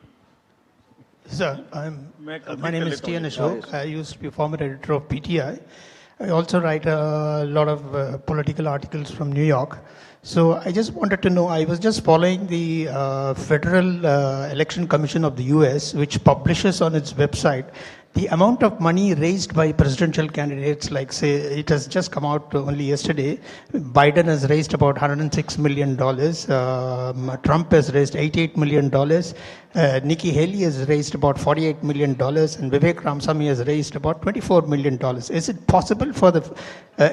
Sir, my name is T.N. Ashok. I used to be former editor of PTI. I also write a lot of political articles from New York. So I just wanted to know, I was just following the Federal Election Commission of the US, which publishes on its website the amount of money raised by presidential candidates. Like say, it has just come out only yesterday. Biden has raised about $106 million. Trump has raised $88 million. Nikki Haley has raised about $48 million. And Vivek Ramaswamy has raised about $24 million. Is it possible for the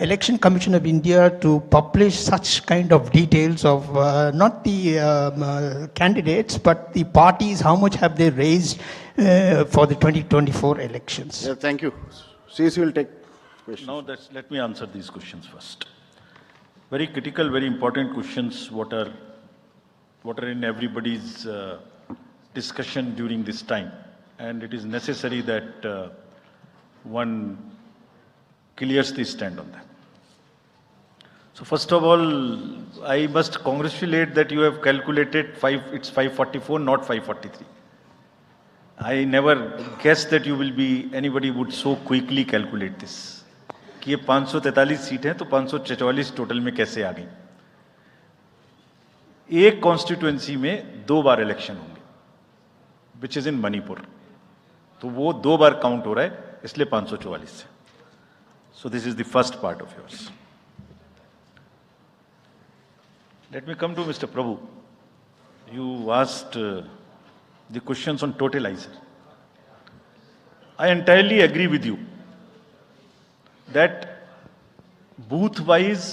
Election Commission of India to publish such kind of details of not the candidates, but the parties, how much have they raised for the 2024 elections? Yeah, thank you. CC will take questions. Now let me answer these questions first. Very critical, very important questions. What are in everybody's discussion during this time, and it is necessary that one clears the stand on that. So first of all, I must congratulate that you have calculated it's 544, not 543. I never guessed that anybody would so quickly calculate this. कि ये 543 सीट हैं तो 544 टोटल में कैसे आ गई? एक कॉन्स्टिट्यूएंसी में 2 बार इलेक्शन होंगे, विच इज इन मणिपुर, तो वो 2 बार काउंट हो रहा है, इसलिए 544 से. So this is the first part of yours. Let me come to mister Prabhu. You asked the questions on totalizer. I entirely agree with you that booth wise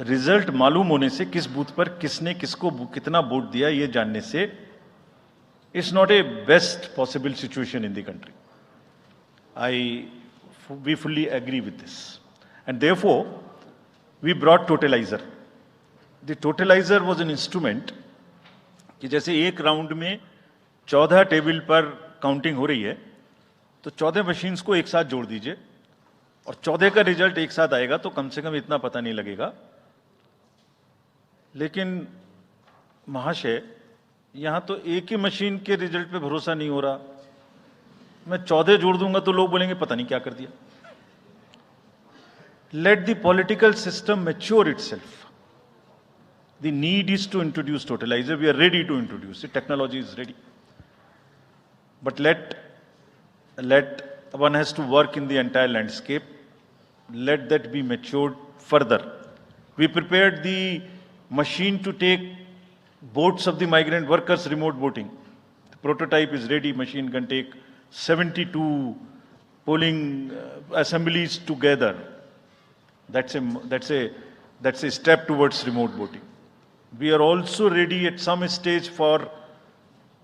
result मालूम होने से किस बूथ पर किसने किसको कितना वोट दिया ये जानने से it's not a best possible situation in the country. We fully agree with this, and therefore we brought totalizer. The totalizer was an instrument कि जैसे एक राउंड में 14 टेबल पर काउंटिंग हो रही है, तो 14 मशीन्स को एक साथ जोड़ दीजिए और 14 का रिजल्ट एक साथ आएगा, तो कम से कम इतना पता नहीं लगेगा. लेकिन महाशय, यहां तो एक ही मशीन के रिजल्ट पे भरोसा नहीं हो रहा. मैं 14 जोड़ दूंगा तो लोग बोलेंगे पता नहीं क्या कर दिया. Let the political system mature itself. The need is to introduce totalizer. We are ready to introduce it. Technology is ready. But let one has to work in the entire landscape. Let that be matured further. We prepared the machine to take votes of the migrant workers remote voting. The prototype is ready. Machine can take 72 polling assemblies together. That's a step towards remote voting. We are also ready at some stage for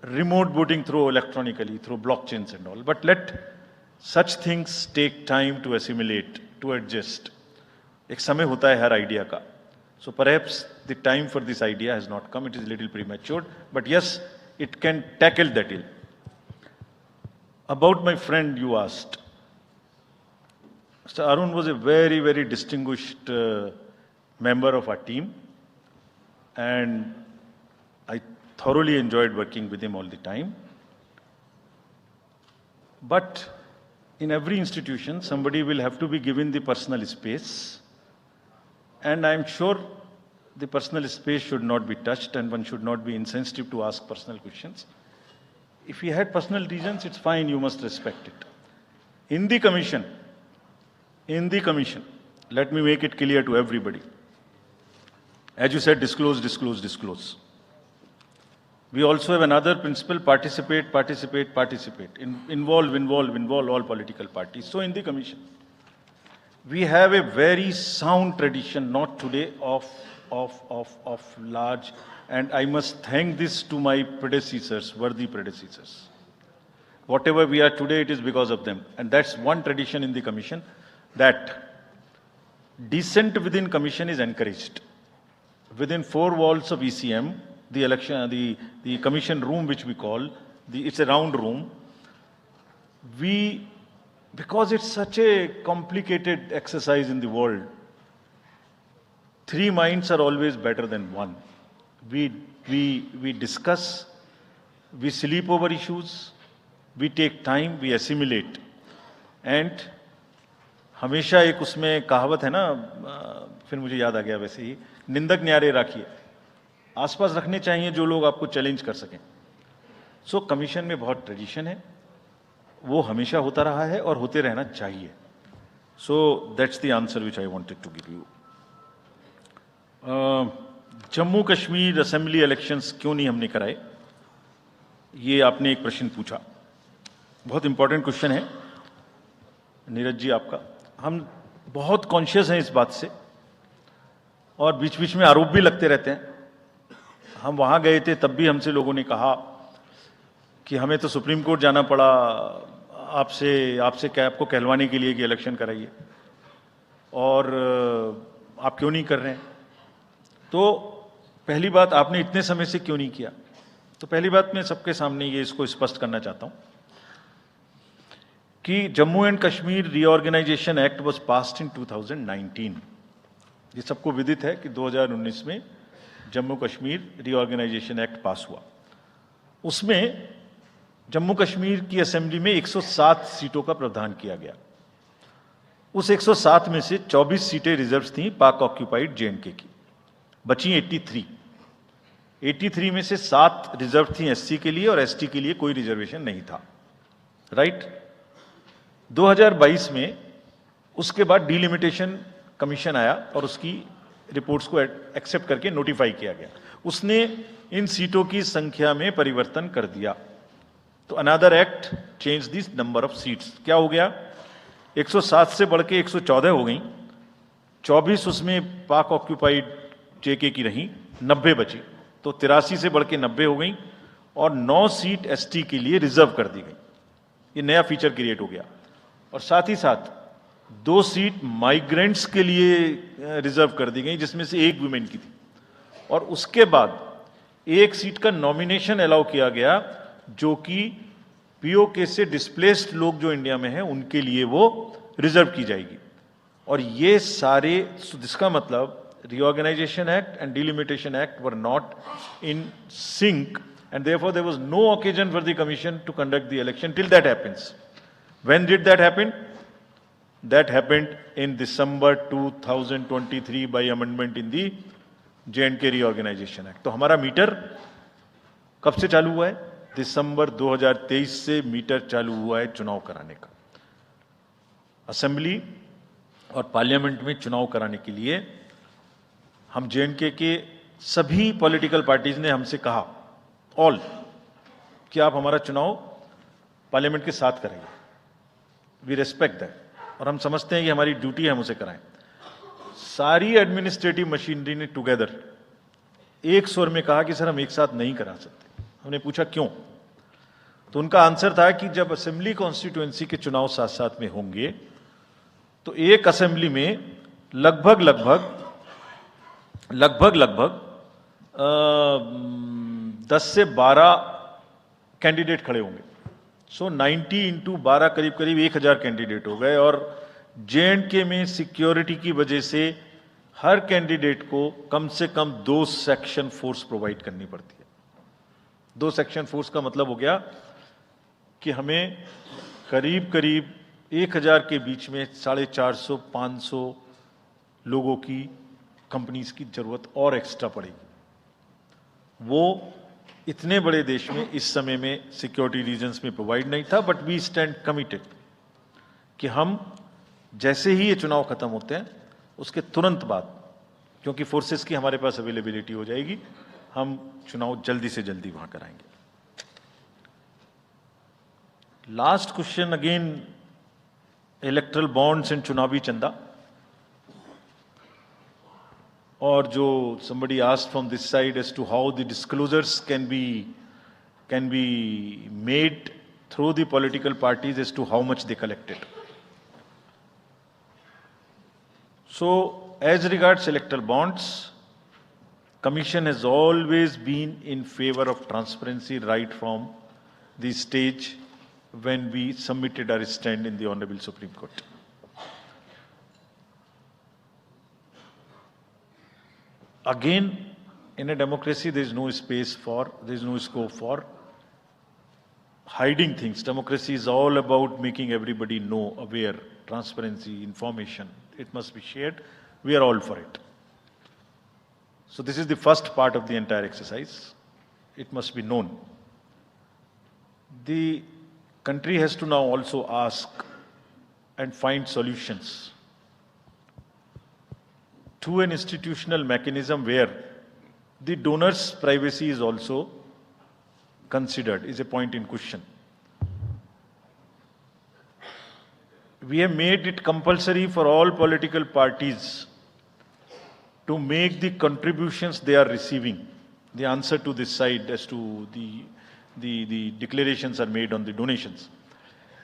remote voting through electronically, through blockchains and all. But let such things take time to assimilate, to adjust. एक समय होता है हर आइडिया का. So perhaps the time for this idea has not come. It is a little premature, but yes, it can tackle that ill. About my friend you asked. Mr. Arun was a very, very distinguished member of our team, and I thoroughly enjoyed working with him all the time. But in every institution, somebody will have to be given the personal space, and I'm sure the personal space should not be touched, and one should not be insensitive to ask personal questions. If he had personal reasons, it's fine, you must respect it. In the commission, let me make it clear to everybody. As you said, disclose, disclose, disclose. We also have another principle: participate. Involve all political parties. So in the commission, we have a very sound tradition, not today, of large, and I must thank this to my predecessors, worthy predecessors. Whatever we are today, it is because of them. And that's one tradition in the commission, that dissent within commission is encouraged. Within four walls of ECM, the commission room, which we call, it's a round room, because it's such a complicated exercise in the world, three minds are always better than one. We discuss, we sleep over issues, we take time, we assimilate. And हमेशा एक उसमें कहावत है ना, फिर मुझे याद आ गया वैसे ही, निंदक न्यारे राखिए, आसपास रखने चाहिए जो लोग आपको चैलेंज कर सकें. सो कमीशन में बहुत ट्रेडिशन है, वो हमेशा होता रहा है और होते रहना चाहिए. So that's the answer which I wanted to give you. Jammu Kashmir assembly elections क्यों नहीं हमने कराए, ये आपने एक प्रश्न पूछा. बहुत इंपॉर्टेंट क्वेश्चन है नीरज जी आपका. हम बहुत कॉन्शियस हैं इस बात से, और बीच बीच में आरोप भी लगते रहते हैं. हम वहां गए थे, तब भी हमसे लोगों ने कहा कि हमें तो सुप्रीम कोर्ट जाना पड़ा आपसे क्या आपको कहलवाने के लिए कि इलेक्शन कराइए, और आप क्यों नहीं कर रहे हैं. तो पहली बात, आपने इतने समय से क्यों नहीं किया. तो पहली बात मैं सबके सामने ये इसको स्पष्ट करना चाहता हूं कि Jammu and Kashmir reorganisation act was passed in 2019. ये सबको विदित है कि 2019 में Jammu Kashmir reorganisation act pass हुआ. उसमें जम्मू कश्मीर की असेंबली में 107 सीटों का प्रावधान किया गया. उस 107 में से 24 सीटें रिजर्व थीं पाक ऑक्यूपाइड जेएंडके की, बची 83 में से 7 रिजर्व थी एससी के लिए, और एसटी के लिए कोई रिजर्वेशन नहीं था. राइट. 2022 में उसके बाद डिलिमिटेशन कमीशन आया और उसकी रिपोर्ट्स को एक्सेप्ट करके नोटिफाई किया गया. उसने इन सीटों की संख्या में परिवर्तन कर दिया. तो another act change this number of seats. क्या हो गया, 107 से बढ़ के 114 हो गई, 24 उसमें पाक ऑक्यूपाइड जेके की रही, 90 बची. तो 83 से बढ़ के 90 हो गई, और 9 सीट एसटी के लिए रिजर्व कर दी गई. ये नया फीचर क्रिएट हो गया. और साथ ही साथ 2 सीट माइग्रेंट्स के लिए रिजर्व कर दी गई, जिसमें से 1 वुमेन की थी. और उसके बाद 1 सीट का नॉमिनेशन अलाउ किया गया, जो कि पीओके से डिस्प्लेस्ड लोग जो इंडिया में हैं उनके लिए वो रिजर्व की जाएगी. और ये सारे, जिसका मतलब Reorganization Act and Delimitation Act were not in sync, and therefore there was no occasion for the commission to conduct the election till that happens. When did that happen? That happened in December 2023 by amendment in the J&K Reorganization Act. तो हमारा मीटर कब से चालू हुआ है? दिसंबर 2023 से मीटर चालू हुआ है चुनाव कराने का. असेंबली और पार्लियामेंट में चुनाव कराने के लिए हम जेएनके के सभी पॉलिटिकल पार्टीज ने हमसे कहा, ऑल, कि आप हमारा चुनाव पार्लियामेंट के साथ करेंगे. वी रेस्पेक्ट दैट, और हम समझते हैं कि हमारी ड्यूटी है हम उसे कराएं. सारी एडमिनिस्ट्रेटिव मशीनरी ने टुगेदर एक स्वर में कहा कि सर हम एक साथ नहीं करा सकते. हमने पूछा क्यों, तो उनका आंसर था कि जब असेंबली कॉन्स्टिट्यूएंसी के चुनाव साथ साथ में होंगे तो एक असेंबली में लगभग लगभग 10 से 12 कैंडिडेट खड़े होंगे। सो 90 इंटू 12 करीब 1000 कैंडिडेट हो गए। और J&K में सिक्योरिटी की वजह से हर कैंडिडेट को कम से कम 2 सेक्शन फोर्स प्रोवाइड करनी पड़ती है। 2 सेक्शन फोर्स का मतलब हो गया कि हमें करीब 1000 के बीच में 450-500 लोगों की कंपनीज की जरूरत और एक्स्ट्रा पड़ेगी। वो इतने बड़े देश में इस समय में सिक्योरिटी रीजंस में प्रोवाइड नहीं था। बट वी स्टैंड कमिटेड कि हम जैसे ही ये चुनाव खत्म होते हैं उसके तुरंत बाद, क्योंकि फोर्सेस की हमारे पास अवेलेबिलिटी हो जाएगी, हम चुनाव जल्दी से जल्दी वहां कराएंगे। Last question again, erectile bonds and चुनावी चंदा। और जो somebody asked from this side as to how the disclosures can be made through the political parties as to how much they collected. So as regards electoral bonds, Commission has always been in favor of transparency right from the stage when we submitted our stand in the Honorable Supreme Court. Again, in a democracy, there is no scope for hiding things. Democracy is all about making everybody know, aware, transparency, information. It must be shared. We are all for it. So this is the first part of the entire exercise. It must be known. The country has to now also ask and find solutions to an institutional mechanism where the donor's privacy is also considered, is a point in question. We have made it compulsory for all political parties to make the contributions they are receiving. The answer to this side as to the declarations are made on the donations.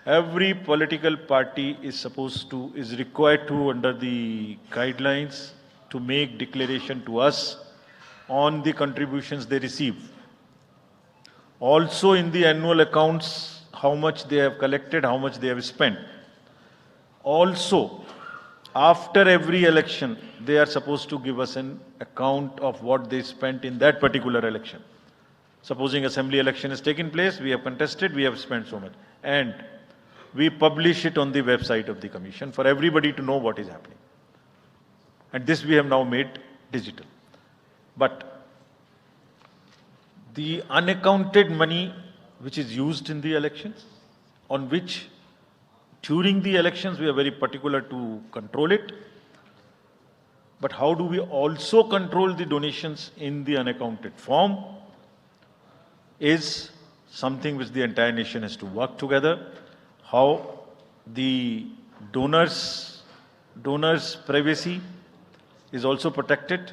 Every political party is required to, under the guidelines, to make declaration to us on the contributions they receive. Also in the annual accounts, how much they have collected, how much they have spent. Also, after every election, they are supposed to give us an account of what they spent in that particular election. Supposing assembly election has taken place, we have contested, we have spent so much. And we publish it on the website of the Commission for everybody to know what is happening. And this we have now made digital. But the unaccounted money which is used in the elections, on which during the elections we are very particular to control it. But how do we also control the donations in the unaccounted form is something which the entire nation has to work together. How the donor's privacy is also protected,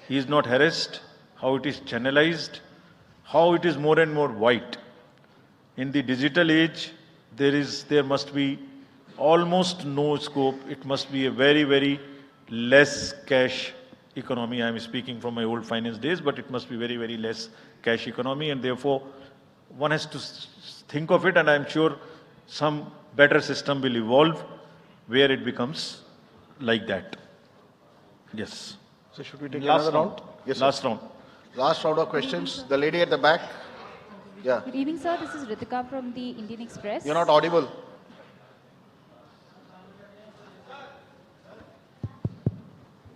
he is not harassed, how it is channelized, how it is more and more white. In the digital age, there must be almost no scope. It must be a very, very less cash economy. I am speaking from my old finance days, but it must be very, very less cash economy, and therefore one has to think of it, and I am sure some better system will evolve where it becomes like that. Yes. So should we take Last another round? round? Yes, Last sir. round. Last round of questions. The lady at the back. Yeah. Good evening, sir. This is Ritika from the Indian Express. You're not audible.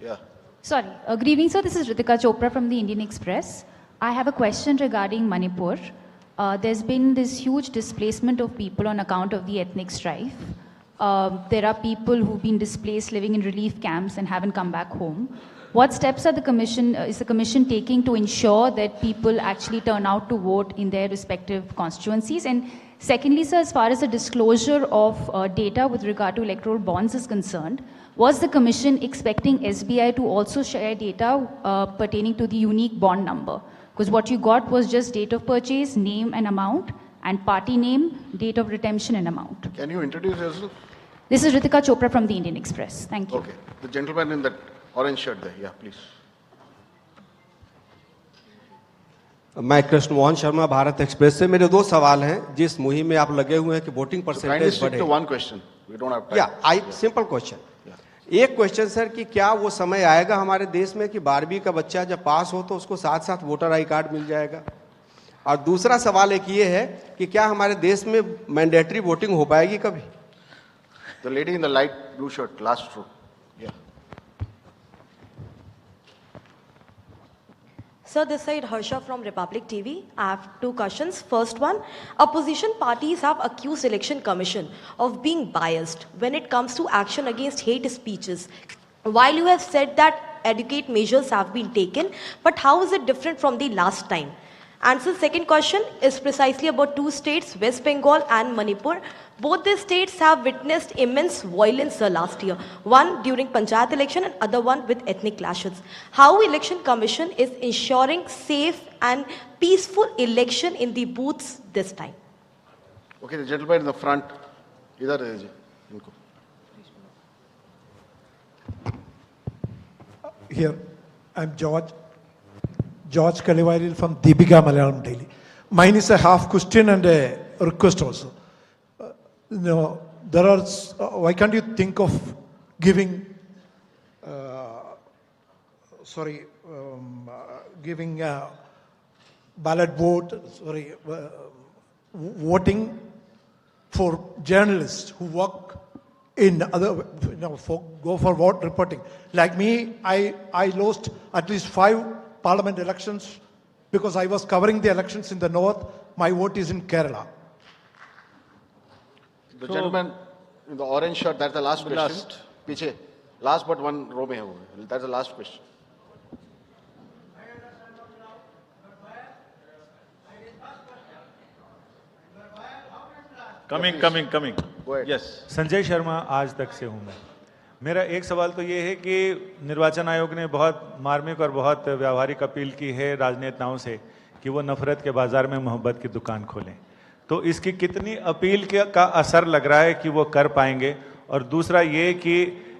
Yeah. Sorry. Good evening, sir. This is Ritika Chopra from the Indian Express. I have a question regarding Manipur. There's been this huge displacement of people on account of the ethnic strife. There are people who've been displaced living in relief camps and haven't come back home. What steps are is the commission taking to ensure that people actually turn out to vote in their respective constituencies? And secondly, sir, as far as the disclosure of data with regard to electoral bonds is concerned, was the commission expecting SBI to also share data pertaining to the unique bond number? Because what you got was just date of purchase, name and amount, and party name, date of redemption and amount. Can you introduce yourself? This is Ritika Chopra from the Indian Express. Thank you. Okay. The gentleman in that orange shirt there. Yeah, please. मैं कृष्ण मोहन शर्मा, भारत एक्सप्रेस से। मेरे दो सवाल हैं। जिस मुहिम में आप लगे हुए हैं कि वोटिंग परसेंटेज बढ़े, one question. We don't have time. या सिंपल क्वेश्चन। एक क्वेश्चन सर कि क्या वो समय आएगा हमारे देश में कि 12वीं का बच्चा जब पास हो तो उसको साथ साथ वोटर आई कार्ड मिल जाएगा? और दूसरा सवाल एक ये है कि क्या हमारे देश में मैंडेटरी वोटिंग हो पाएगी कभी? The lady in the light blue shirt, last row. Yeah. Sir, this side Harsha from Republic TV. I have two questions. First one, opposition parties have accused Election Commission of being biased when it comes to action against hate speeches. While you have said that adequate measures have been taken, but how is it different from the last time? And so second question is precisely about two states, West Bengal and Manipur. Both these states have witnessed immense violence last year. One during Panchayat election and other one with ethnic clashes. How Election Commission is ensuring safe and peaceful election in the booths this time? Okay, the gentleman in the front. Idhar rahiye inko. Here, I'm George Kalivaril from Deepika Malayalam Daily. Mine is a half question and a request also. There are, why can't you think of giving, giving ballot vote, voting for journalists who work in other, go for vote reporting. Like me, I lost at least 5 parliament elections because I was covering the elections in the north. My vote is in Kerala. The gentleman in the orange shirt, that's the last question. Piche. Last but one row mein hai wo. That's the last question. Coming. Yes. Sanjay Sharma आज तक से हूँ मैं। मेरा एक सवाल तो ये है कि निर्वाचन आयोग ने बहुत मार्मिक और बहुत व्यावहारिक अपील की है राजनेताओं से कि वो नफरत के बाजार में मोहब्बत की दुकान खोलें। तो इसकी कितनी अपील का असर लग रहा है कि वो कर पाएंगे? और दूसरा ये कि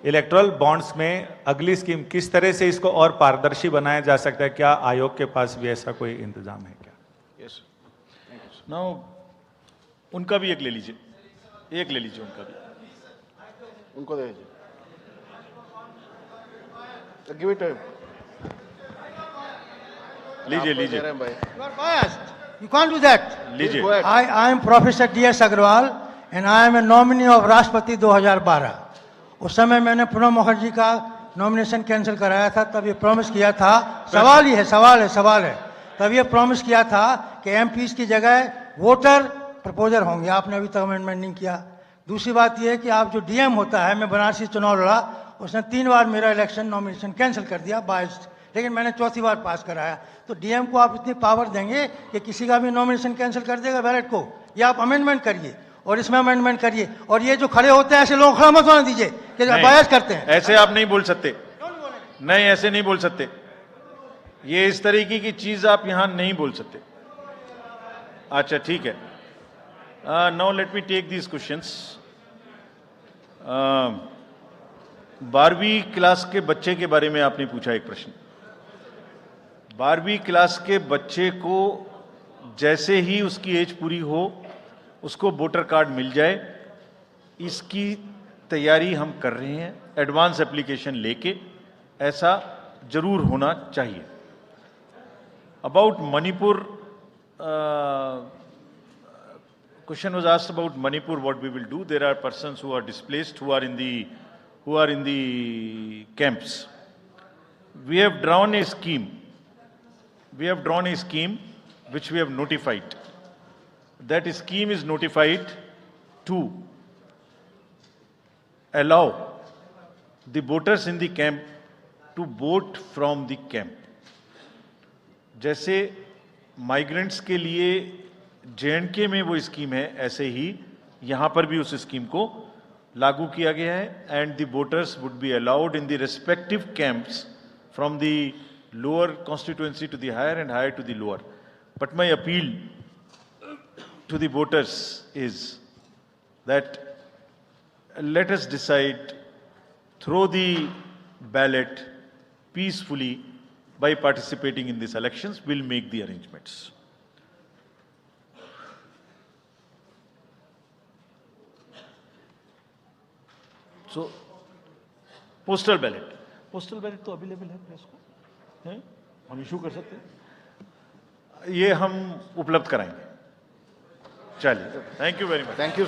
इलेक्टोरल बॉन्ड्स में अगली स्कीम किस तरह से इसको और पारदर्शी बनाया जा सकता है? क्या आयोग के पास भी ऐसा कोई इंतजाम है क्या? यस। नाउ उनका भी एक ले लीजिए उनका भी। उनको दे दीजिए। Give it to him. लीजिए। You are biased. You can't do that. लीजिए। I am Professor D.S. Agrawal and I am a nominee of राष्ट्रपति 2012. उस समय मैंने प्रणब मुखर्जी का नॉमिनेशन कैंसिल कराया था। तब ये प्रॉमिस किया था, सवाल है। तब ये प्रॉमिस किया था कि एमपीज की जगह वोटर प्रपोजर होंगे। आपने अभी तक अमेंडमेंट नहीं किया। दूसरी बात यह है कि आप जो डीएम होता है, मैं बनारसी चुनाव लड़ा, उसने 3 बार मेरा इलेक्शन नॉमिनेशन कैंसिल कर दिया बायस्ड, लेकिन मैंने 4थी बार पास कराया। तो डीएम को आप इतनी पावर देंगे कि किसी का भी नॉमिनेशन कैंसिल कर देगा बैलेट को? या आप अमेंडमेंट करिए और इसमें अमेंडमेंट करिए। और ये जो खड़े होते हैं ऐसे लोग खड़ा मत होने दीजिए कि बायस करते हैं। ऐसे आप नहीं बोल सकते। नहीं, ऐसे नहीं बोल सकते। ये इस तरीके की चीज आप यहां नहीं बोल सकते। अच्छा, ठीक है। Now let me take these questions. 12वीं क्लास के बच्चे के बारे में आपने पूछा एक प्रश्न। 12वीं क्लास के बच्चे को जैसे ही उसकी एज पूरी हो उसको वोटर कार्ड मिल जाए, इसकी तैयारी हम कर रहे हैं एडवांस एप्लीकेशन लेके। ऐसा जरूर होना चाहिए। About Manipur, question was asked about Manipur, what we will do. There are persons who are displaced, who are in the camps. We have drawn a scheme. Which we have notified. That scheme is notified to allow the voters in the camp to vote from the camp. जैसे माइग्रेंट्स के लिए JNK में वो स्कीम है, ऐसे ही यहां पर भी उस स्कीम को लागू किया गया है। And the voters would be allowed in the respective camps from the lower constituency to the higher and higher to the lower. But my appeal to the voters is that let us decide, throw the ballot peacefully by participating in these elections will make the arrangements. So, postal ballot तो अवेलेबल है प्रेस को, हैं? हम इशू कर सकते हैं, ये हम उपलब्ध कराएंगे. चलिए, thank you very much. Thank you.